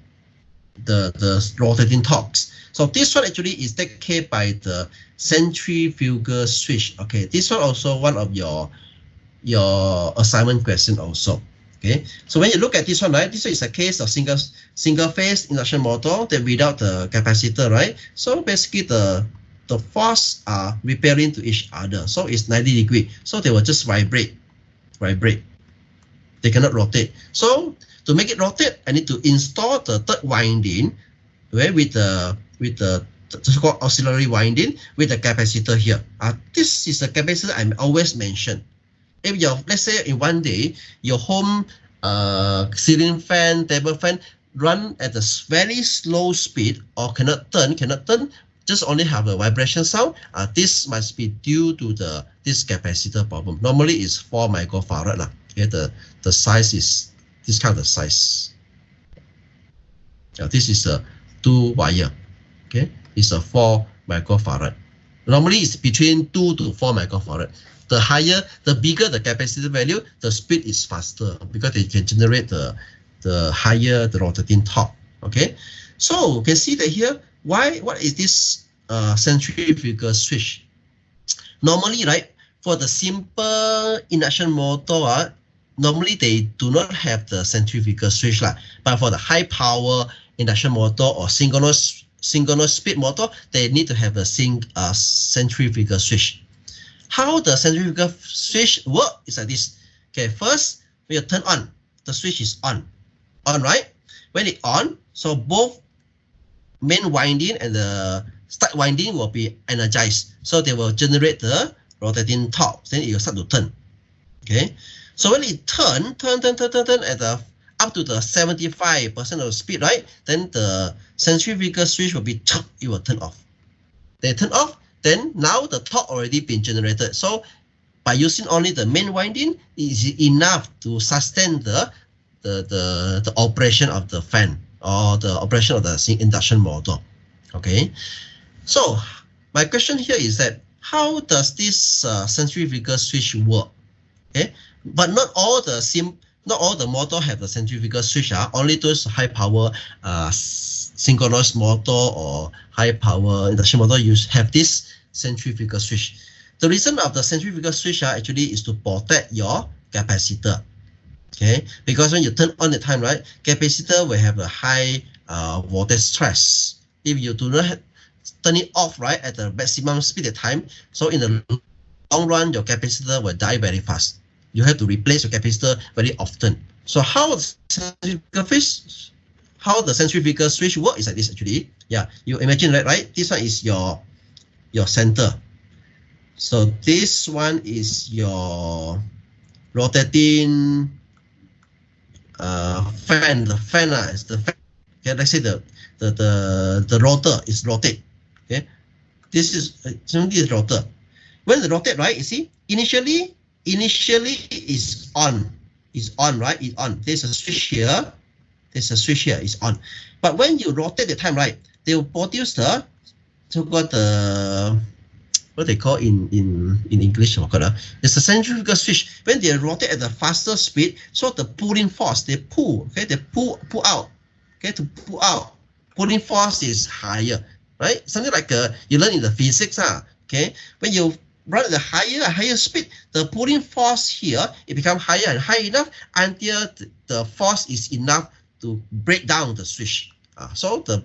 rotating torques. So this one actually is taken care by the centrifugal switch. Okay, this one also one of your assignment question also. Okay, so when you look at this one, right, this one is a case of single phase induction motor that without the capacitor, right? So basically the force are repelling to each other, so it's 90 degree. So they will just vibrate. They cannot rotate. So to make it rotate, I need to install the third winding, where with the so-called auxiliary winding with the capacitor here. This is a capacitor I always mention. If let's say in one day your home ceiling fan, table fan run at a very slow speed or cannot turn, just only have a vibration sound, this must be due to this capacitor problem. Normally it's 4 microfarad. Okay, the size is this kind of size. This is a 2 wire. Okay, it's a 4 microfarad. Normally it's between 2 to 4 microfarad. The bigger the capacitor value, the speed is faster because they can generate the higher the rotating torque. Okay, so you can see that here. What is this centrifugal switch? Normally, right, for the simple induction motor, normally they do not have the centrifugal switch, but for the high power induction motor or synchronous speed motor, they need to have a centrifugal switch. How the centrifugal switch work is like this. Okay, first when you turn on, the switch is on, right? When it on, so both main winding and the start winding will be energized, so they will generate the rotating torque. Then it will start to turn. Okay, so when it turn at up to the 75% of the speed, right? Then the centrifugal switch will be it will turn off. They turn off. Then now the torque already been generated. So by using only the main winding, it is enough to sustain the operation of the fan or the operation of the induction motor. Okay. So my question here is that how does this centrifugal switch work? Okay, but not all the motor have the centrifugal switch. Only those high power synchronous motor or high power induction motor have this centrifugal switch. The reason of the centrifugal switch actually is to protect your capacitor. Okay, because when you turn on the time, right, capacitor will have a high voltage stress. If you do not turn it off, right, at the maximum speed at time, so in the long run your capacitor will die very fast. You have to replace your capacitor very often. So how the centrifugal switch work is like this actually. Yeah, you imagine that, right? This one is your center. So this one is your rotating fan. The fan is the fan. Okay, let's say the rotor is rotate. Okay, this is rotor. When the rotate, right, you see, initially is on, right? It's on. There's a switch here. It's on. But when you rotate the time, right, they will produce the so-called what they call in English, it's a centrifugal switch. When they rotate at the faster speed, so the pulling force, they pull, okay, they pull out, okay, to pull out. Pulling force is higher, right? Something like you learn in the physics, okay. When you run at the higher speed, the pulling force here, it becomes higher and high enough until the force is enough to break down the switch. So the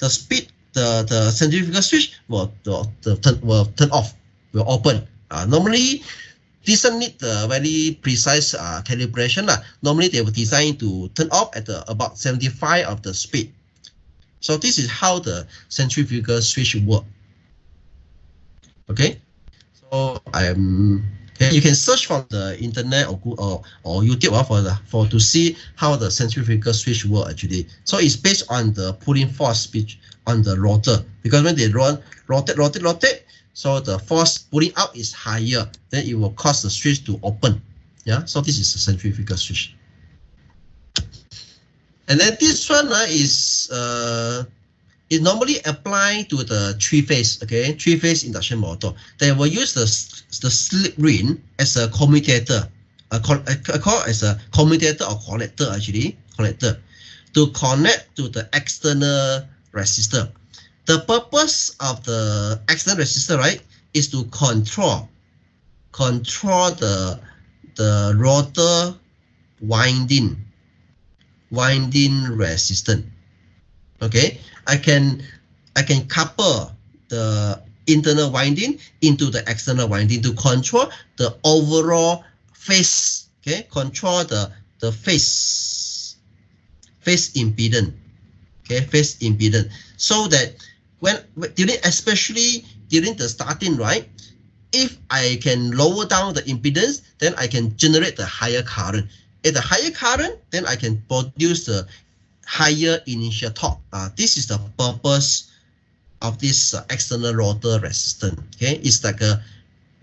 speed, the centrifugal switch will turn off, will open. Normally, this doesn't need the very precise calibration. Normally, they will design to turn off at about 75 of the speed. So this is how the centrifugal switch work. Okay, so okay, you can search from the internet or Google or YouTube for to see how the centrifugal switch work actually. So it's based on the pulling force on the rotor, because when they rotate, so the force pulling out is higher, then it will cause the switch to open. Yeah, so this is the centrifugal switch. And then this one is normally applied to the three-phase, okay, three-phase induction motor. They will use the slip ring as a commutator, call as a commutator or connector to connect to the external resistor. The purpose of the external resistor, right, is to control the rotor winding resistance. Okay, I can couple the internal winding into the external winding to control the overall phase. Okay, control the phase impedance. Okay, phase impedance, so that especially during the starting, right, if I can lower down the impedance, then I can generate the higher current. At the higher current, then I can produce the higher initial torque. This is the purpose of this external rotor resistance. Okay, it's like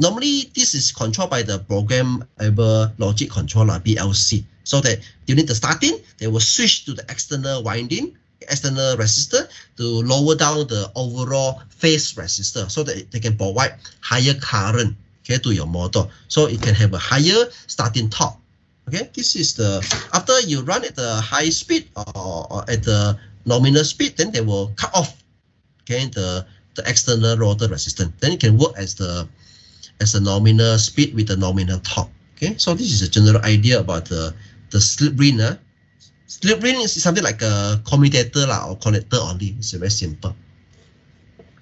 normally this is controlled by the programmable logic controller, BLC, so that during the starting they will switch to the external resistor to lower down the overall phase resistor, so that they can provide higher current, okay, to your motor, so it can have a higher starting torque. Okay, this is the after you run at the high speed or at the nominal speed, then they will cut off, okay, the external rotor resistance. Then it can work as the nominal speed with the nominal torque. Okay, so this is a general idea about the slip ring. Slip ring is something like a commutator or connector only. It's very simple.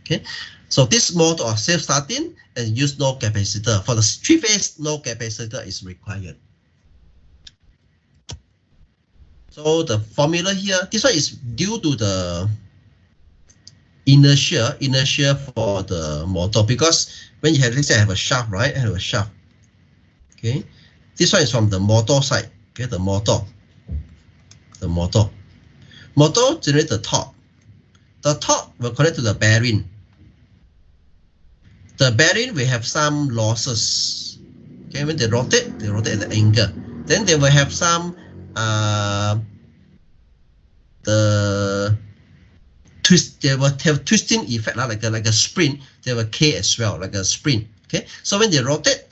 Okay, so this mode of self-starting and use no capacitor. For the three-phase, no capacitor is required. So the formula here, this one is due to the inertia for the motor, because when you have, let's say I have a shaft, right? I have a shaft. Okay, this one is from the motor side. Okay, the motor generates the torque. The torque will connect to the bearing. The bearing will have some losses. Okay, when they rotate at the angle. Then they will have some the twist. They will have twisting effect, like a spring. They will K as well, like a spring. Okay, so when they rotate,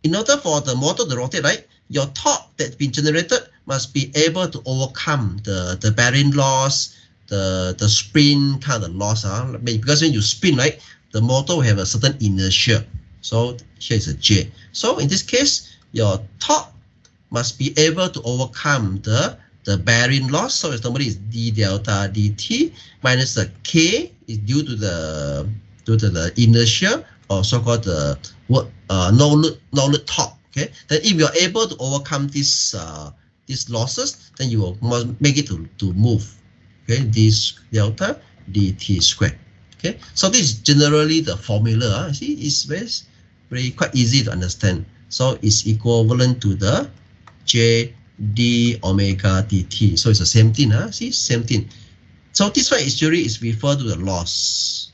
in order for the motor to rotate, right, your torque that's been generated must be able to overcome the bearing loss, the spring kind of loss. Because when you spin, right, the motor will have a certain inertia. So here is a J. So in this case, your torque must be able to overcome the bearing loss. So normally is d delta dt minus the K is due to the inertia, or so-called the no-load torque. Okay, then if you're able to overcome these losses, then you will make it to move. Okay, this delta dt squared. Okay, so this is generally the formula. See, it's very quite easy to understand. So it's equivalent to the J d omega dt. So it's the same thing. See, same thing. So this one actually is referred to the loss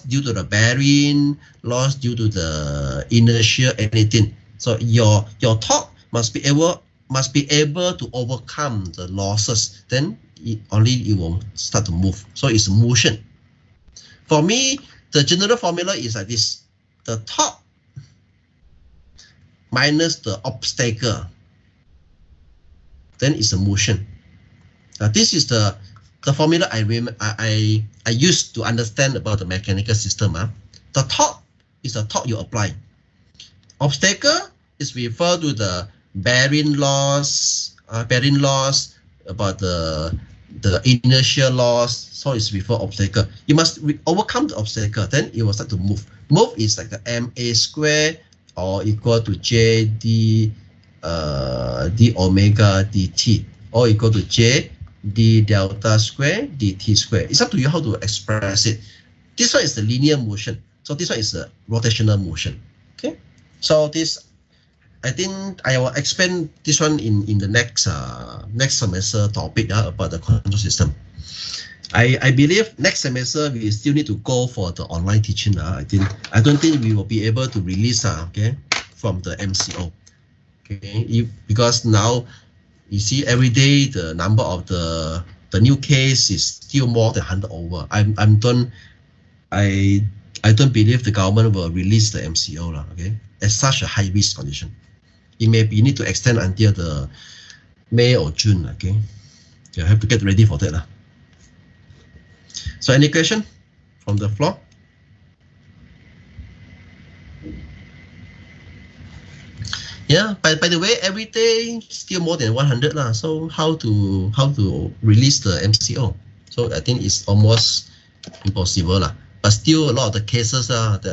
due to the bearing, loss due to the inertia, anything. So your torque must be able to overcome the losses. Then it will start to move. So it's motion. For me, the general formula is like this: the torque minus the obstacle, then it's a motion. This is the formula I used to understand about the mechanical system. The torque is the torque you apply. Obstacle is referred to the bearing loss about the inertial loss. So it's referred obstacle. You must overcome the obstacle, then it will start to move. Move is like the ma square or equal to j d omega dt, or equal to j d delta square dt square. It's up to you how to express it. This one is the linear motion. So this one is a rotational motion. Okay. So this, I think I will explain this one in the next semester topic about the control system. I believe next semester we still need to go for the online teaching. I don't think we will be able to release from the MCO. Okay, because now you see every day the number of the new case is still more than 100 over. I don't believe the government will release the MCO okay, at such a high risk condition. It may be need to extend until the May or June. Okay, you have to get ready for that. So any question from the floor? Yeah, by the way, every day still more than 100 lah. So how to release the MCO? So I think it's almost impossible lah. But still a lot of the cases that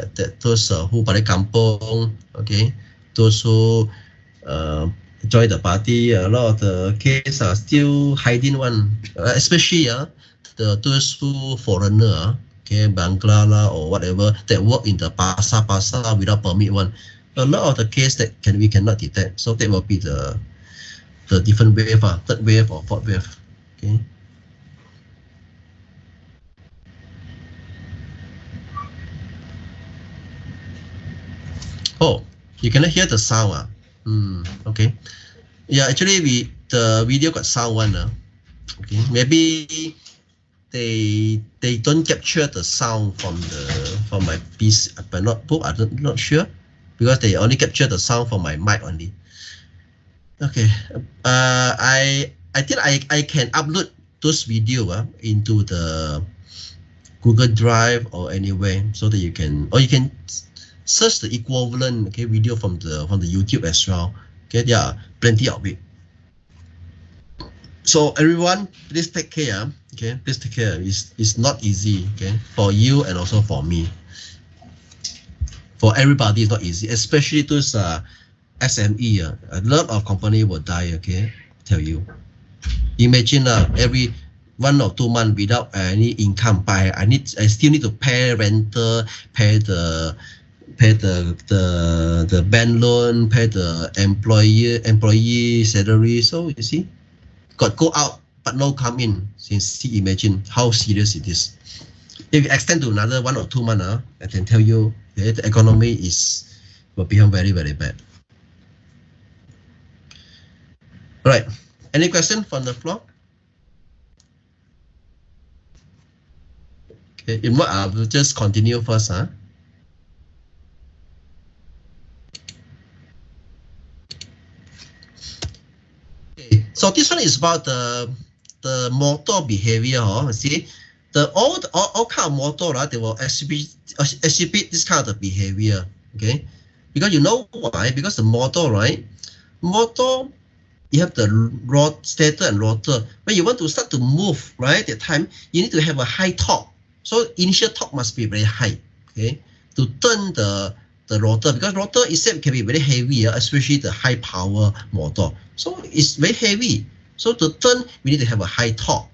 those who balik kampung, okay, those who join the party, a lot of the cases are still hiding one, especially those who foreigner, okay, Bangla lah or whatever that work in the pasar without permit one. A lot of the case that we cannot detect, so that will be the different wave, third wave or fourth wave. Okay. Oh, you cannot hear the sound. Okay. Yeah, actually the video got sound one. Okay, maybe they don't capture the sound from my PC, but I'm not sure. Because they only capture the sound from my mic only. Okay, I think I can upload those video into the Google Drive or anywhere, so that you can search the equivalent video from the YouTube as well. Okay, there are plenty of it. So everyone, please take care. Okay, please take care. It's not easy. Okay, for you and also for me. For everybody, it's not easy, especially those SME. A lot of company will die. Okay, tell you. Imagine every 1 or 2 months without any income. I still need to pay rental, pay the bank loan, pay the employee salary. So you see, got go out but no come in. Since imagine how serious it is. If you extend to another 1 or 2 months, I can tell you the economy will become very, very bad. All right. Any question from the floor? Okay. If not, I will just continue first. Okay. So this one is about the motor behavior. See. All kind of motor, they will exhibit this kind of behavior. Okay, because you know why? Because the motor, right? Motor, you have the stator and rotor. When you want to start to move, right? That time you need to have a high torque. So initial torque must be very high. Okay, to turn the rotor, because rotor itself can be very heavy, especially the high power motor. So it's very heavy. So to turn, we need to have a high torque.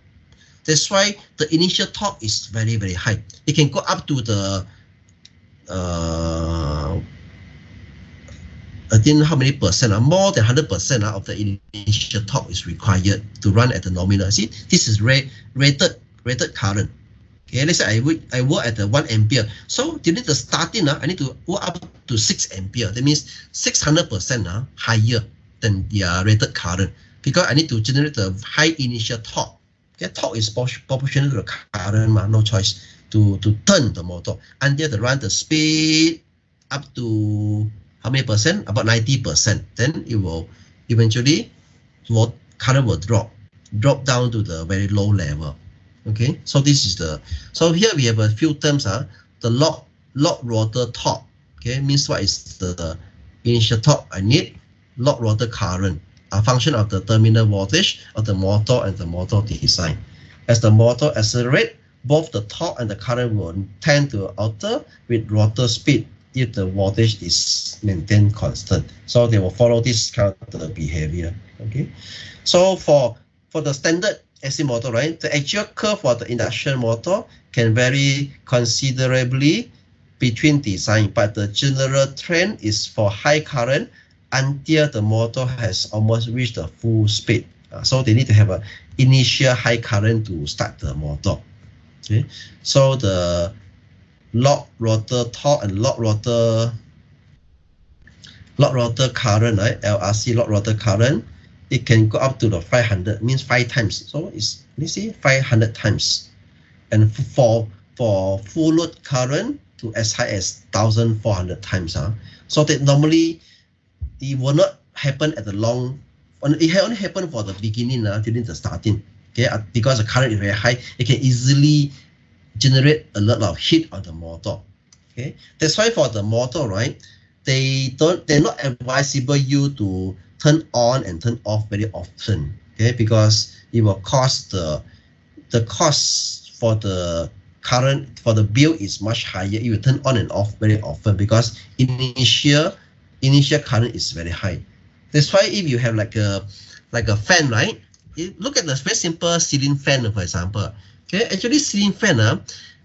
That's why the initial torque is very, very high. It can go up to the I think how many percent? More than 100% of the initial torque is required to run at the nominal. See, this is rated current. Okay, let's say I work at the 1 ampere. So during the starting, I need to go up to 6 ampere. That means 600% higher than the rated current, because I need to generate the high initial torque. Okay, torque is proportional to the current, no choice to turn the motor until they run the speed up to how many percent? About 90%. Then it will eventually current will drop down to the very low level. Okay, so this is so here we have a few terms. The lock rotor torque. Okay, means what is the initial torque I need? Lock rotor current, a function of the terminal voltage of the motor and the motor design. As the motor accelerates, both the torque and the current will tend to alter with rotor speed if the voltage is maintained constant. So they will follow this kind of behavior. Okay, so for the standard AC motor, right, the actual curve for the induction motor can vary considerably between design, but the general trend is for high current until the motor has almost reached the full speed. So they need to have an initial high current to start the motor. Okay, so the lock rotor torque and lock rotor current, right? LRC lock rotor current, it can go up to the 500, means 5 times. So it's, let's see, 500 times. And for full load current to as high as 1,400 times. So that normally it will not happen at the long, it only happen for the beginning during the starting. Okay, because the current is very high, it can easily generate a lot of heat on the motor. Okay, that's why for the motor, right, they're not advisable you to turn on and turn off very often. Okay, because it will cause the cost for the current, for the bill is much higher. You will turn on and off very often because initial current is very high. That's why if you have like a fan, right? Look at the very simple ceiling fan, for example. Okay, actually ceiling fan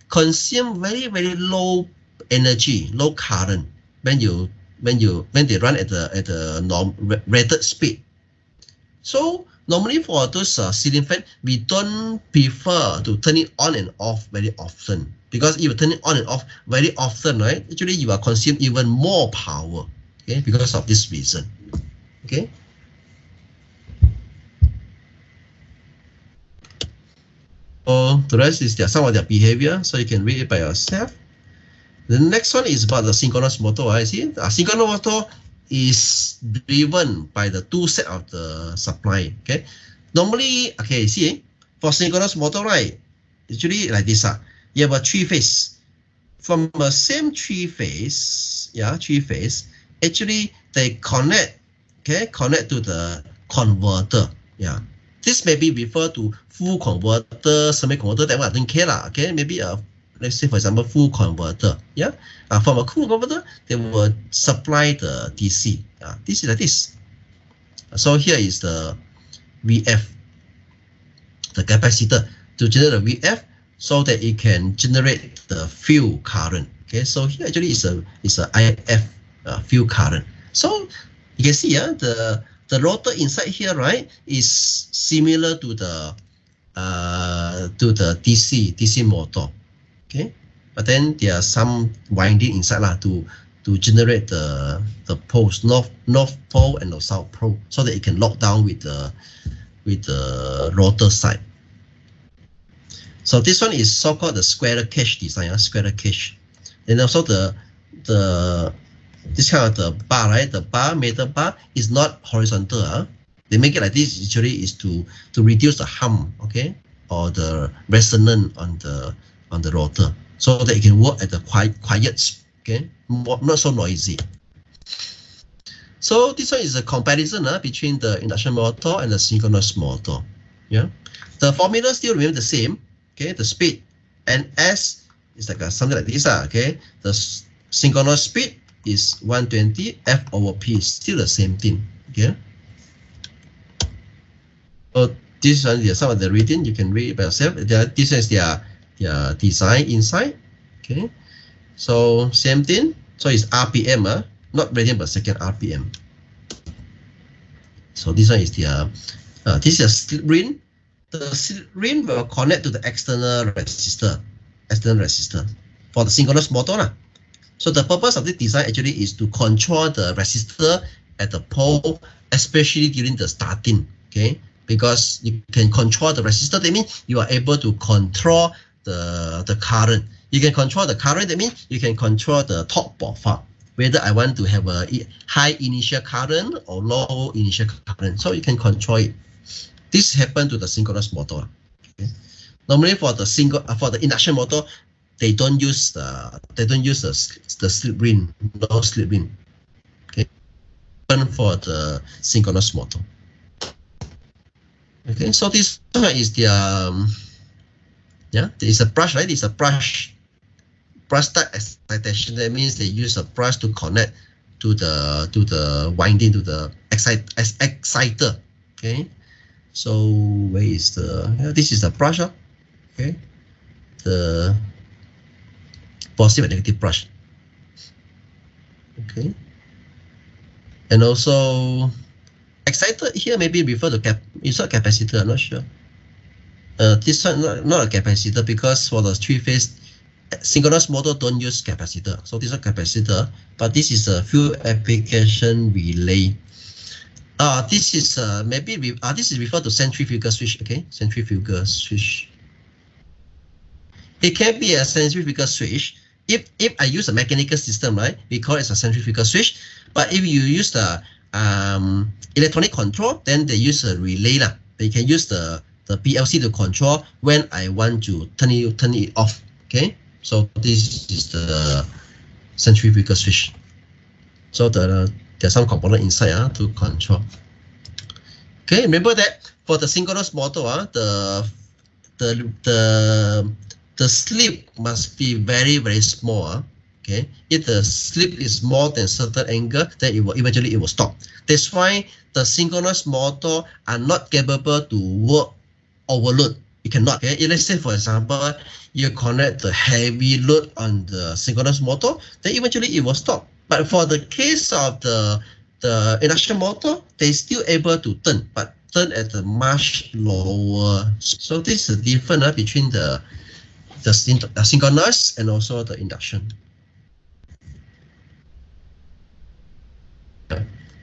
consume very low energy, low current when they run at the rated speed. So normally for those ceiling fan, we don't prefer to turn it on and off very often, because if you turn it on and off very often, right, actually you are consuming even more power. Okay, because of this reason. Okay. So the rest is some of their behavior, so you can read it by yourself. The next one is about the synchronous motor. I see a synchronous motor is driven by the two set of the supply. Okay, normally, okay, see for synchronous motor, right, actually like this. You have a 3-phase. From the same 3-phase, actually they connect to the converter. This may be referred to full converter, semi-converter, that one I don't care lah. Okay, maybe let's say for example full converter. From a full converter, they will supply the DC. This is like this. So here is the VF, the capacitor to generate the VF, so that it can generate the field current. Okay, so here actually is a IF field current. So you can see the rotor inside here, right, is similar to the DC motor. Okay, but then there are some winding inside to generate the poles, north pole and the south pole, so that it can lock down with the rotor side. So this one is so-called the square cage design, square cage. And also this kind of the bar, right? The metal bar is not horizontal. They make it like this actually is to reduce the hum, okay, or the resonance on the rotor, so that it can work at the quiet, okay, not so noisy. So this one is a comparison between the induction motor and the synchronous motor. The formula still remains the same. Okay, the speed and S is like something like this. Okay, the synchronous speed is 120 F over P, still the same thing. Okay. So this one is some of the reading, you can read it by yourself. This is their design inside. Okay. So same thing. So it's RPM, not radian per second, RPM. So this one is this is a slip ring. The slip ring will connect to the external resistor for the synchronous motor. So the purpose of this design actually is to control the resistor at the pole, especially during the starting. Okay, because you can control the resistor, that means you are able to control the current. You can control the current, that means you can control the torque profile, whether I want to have a high initial current or low initial current. So you can control it. This happens to the synchronous motor. Okay. Normally for the induction motor, they don't use the slip ring, no slip ring. Okay. Even for the synchronous motor. Okay, so this is the there is a brush, right? It's a brush type excitation. That means they use a brush to connect to the winding, to the exciter. Okay, so where is this is the brush, okay, the positive and negative brush. Okay. And also excited here maybe refer to it's not capacitor, I'm not sure. This one not a capacitor because for the three-phase synchronous motor don't use capacitor. So this is a capacitor, but this is a field application relay. This is maybe this is referred to centrifugal switch. Okay, centrifugal switch. It can be a centrifugal switch. If I use a mechanical system, right, we call it a centrifugal switch. But if you use the electronic control, then they use a relay lah. They can use the PLC to control when I want to turn it off. Okay, so this is the centrifugal switch. So there's some component inside to control. Okay, remember that for the synchronous motor, the slip must be very, very small. Okay, if the slip is more than certain angle, then it will stop. That's why the synchronous motor are not capable to work overload. It cannot. Okay, let's say for example, you connect the heavy load on the synchronous motor, then eventually it will stop. But for the case of the induction motor, they still able to turn, but turn at a much lower. So this is the difference between the synchronous and also the induction.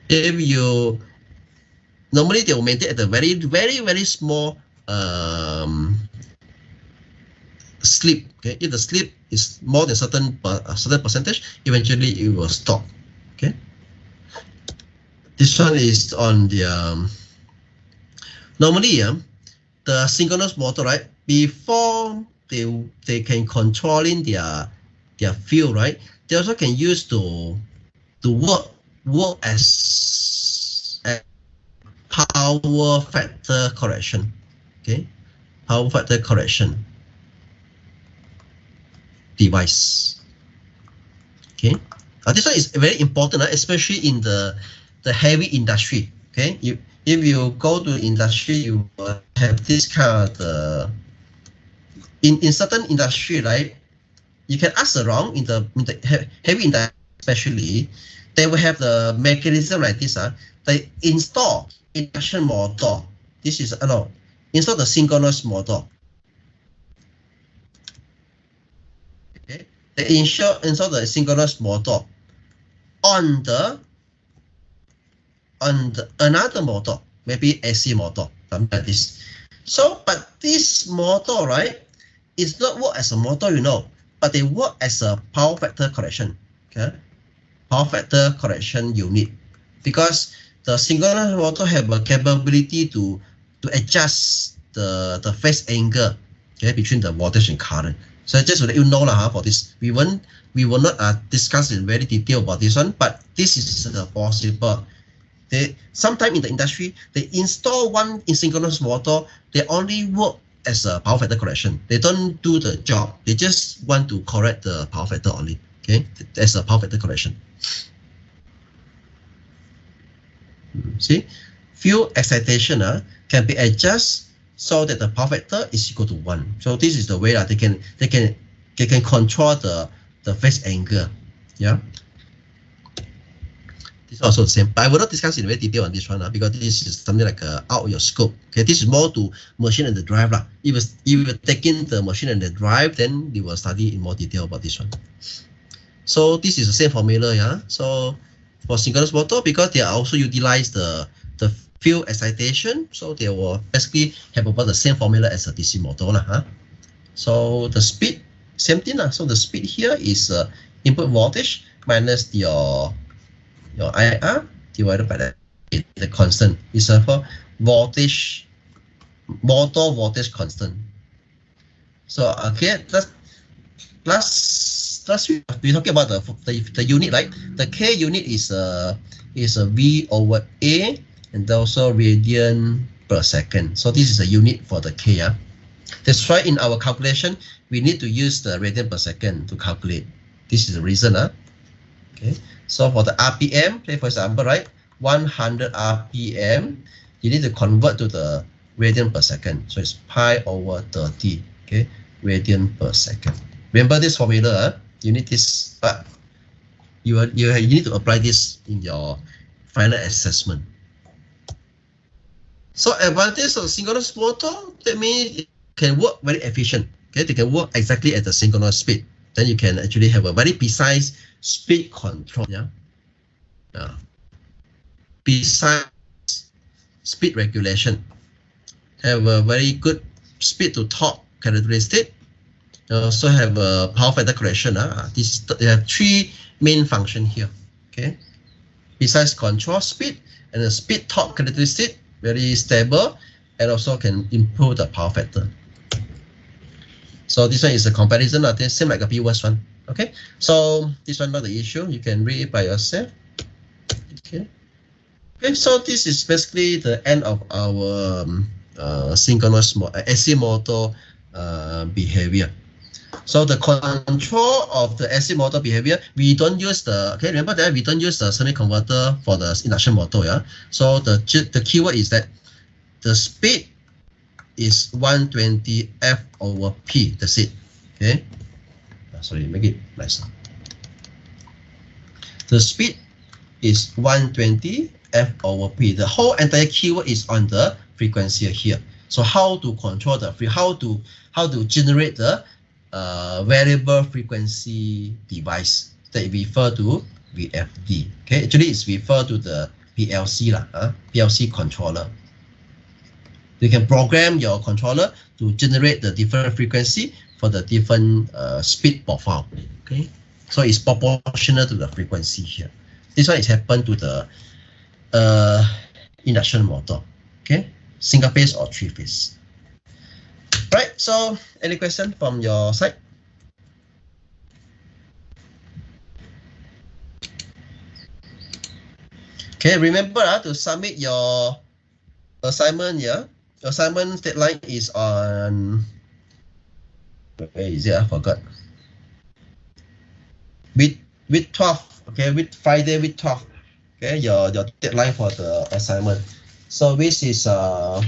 If you normally they will maintain at a very, very, very small slip. Okay, if the slip is more than certain percentage, eventually it will stop. Okay, this one is on the normally the synchronous motor, right, before they can controlling their field, right, they also can use to work as a power factor correction. Okay, power factor correction device. Okay, this one is very important, especially in the heavy industry. Okay, if you go to industry, you will have this kind of in certain industry, right? You can ask around in the heavy industry, especially, they will have the mechanism like this. They install induction motor. This is install the synchronous motor. Okay, they install the synchronous motor on another motor, maybe AC motor, something like this. So, but this motor, right, is not work as a motor, but they work as a power factor correction. Okay, power factor correction unit, because the synchronous motor have a capability to adjust the phase angle, okay, between the voltage and current. So just to let you know for this, we will not discuss in very detail about this one, but this is possible. Sometime in the industry, they install one asynchronous motor, they only work as a power factor correction. They don't do the job. They just want to correct the power factor only. Okay, as a power factor correction. See, field excitation can be adjusted so that the power factor is equal to 1. So this is the way that they can control the phase angle. Yeah. This is also the same, but I will not discuss in very detail on this one because this is something like out of your scope. Okay, this is more to machine and the drive lah. If you take in the machine and the drive, then you will study in more detail about this one. So this is the same formula, yeah. So for synchronous motor, because they are also utilize the field excitation, so they will basically have about the same formula as a DC motor lah. So the speed, same thing lah. So the speed here is input voltage minus your IR divided by the constant. It's a voltage, motor voltage constant. So okay, last week we talking about the unit, right? The K unit is a V over A and also radian per second. So this is a unit for the K. That's why in our calculation we need to use the radian per second to calculate. This is the reason. Okay. So for the RPM, say for example, right, 100 RPM, you need to convert to the radian per second. So it's pi over 30. Okay, radian per second. Remember this formula. You need this. you need to apply this in your final assessment. So advantage of synchronous motor, that means it can work very efficient. Okay, they can work exactly at the synchronous speed. Then you can actually have a very precise speed control. Yeah. Precise speed regulation. Have a very good speed to torque characteristic. Also have a power factor correction. They have three main functions here. Okay, precise control speed and the speed torque characteristic, very stable, and also can improve the power factor. So this one is a comparison. I think same like a previous one. Okay, so this one not the issue. You can read it by yourself. Okay. Okay, so this is basically the end of our synchronous AC motor behavior. So the control of the AC motor behavior, we don't use the, okay, remember that we don't use the semi-converter for the induction motor, yeah? So the keyword is that the speed is 120 F over P, that's it, okay? Sorry, make it nicer. The speed is 120 F over P. The whole entire keyword is on the frequency here. So how to control the how to generate the variable frequency device that refer to VFD. Okay, actually it's refer to the PLC PLC controller. You can program your controller to generate the different frequency for the different speed profile. Okay, so it's proportional to the frequency here. This one is happen to the induction motor. Okay, single phase or three phase. Right, so any question from your side? Okay, remember to submit your assignment. Yeah, assignment deadline is on, where is it? I forgot. Week 12. Okay, Friday week 12. Okay, your deadline for the assignment. So which is on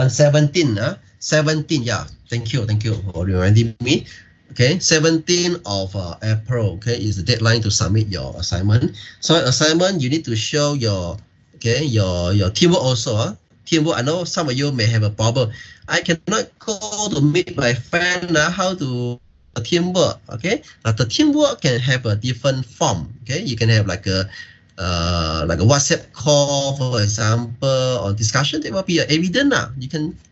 17, 17, yeah. Thank you for reminding me. Okay, 17 of April. Okay, is the deadline to submit your assignment. So assignment, you need to show your your teamwork also. Teamwork. I know some of you may have a problem. I cannot go to meet my friend. How to teamwork? Okay, the teamwork can have a different form. Okay, you can have like a WhatsApp call, for example, or discussion. That will be evident.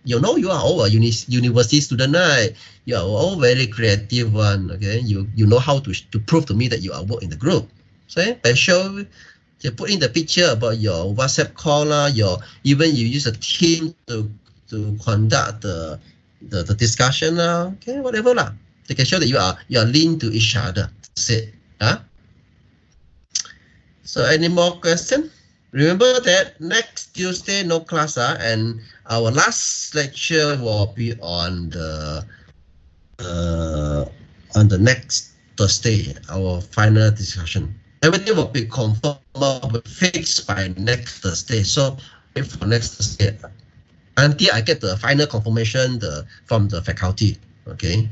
You are all a university student, right? You are all very creative one. Okay, you know how to prove to me that you are work in the group. So by show, you put in the picture about your WhatsApp call even you use a team to conduct the discussion okay, whatever They can show that you are linked to each other. That's it. So any more question? Remember that next Tuesday no class and our last lecture will be on the next Thursday, our final discussion. Everything will be confirmed, will be fixed by next Thursday. So wait for next Thursday until I get the final confirmation from the faculty. Okay.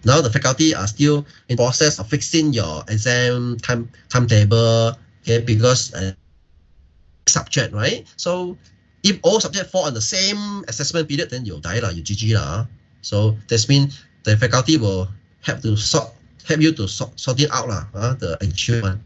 Now the faculty are still in process of fixing your exam timetable, okay, because subject, right? So if all subjects fall on the same assessment period, then you'll die you GG So that means the faculty will help you to sort it out the actual one.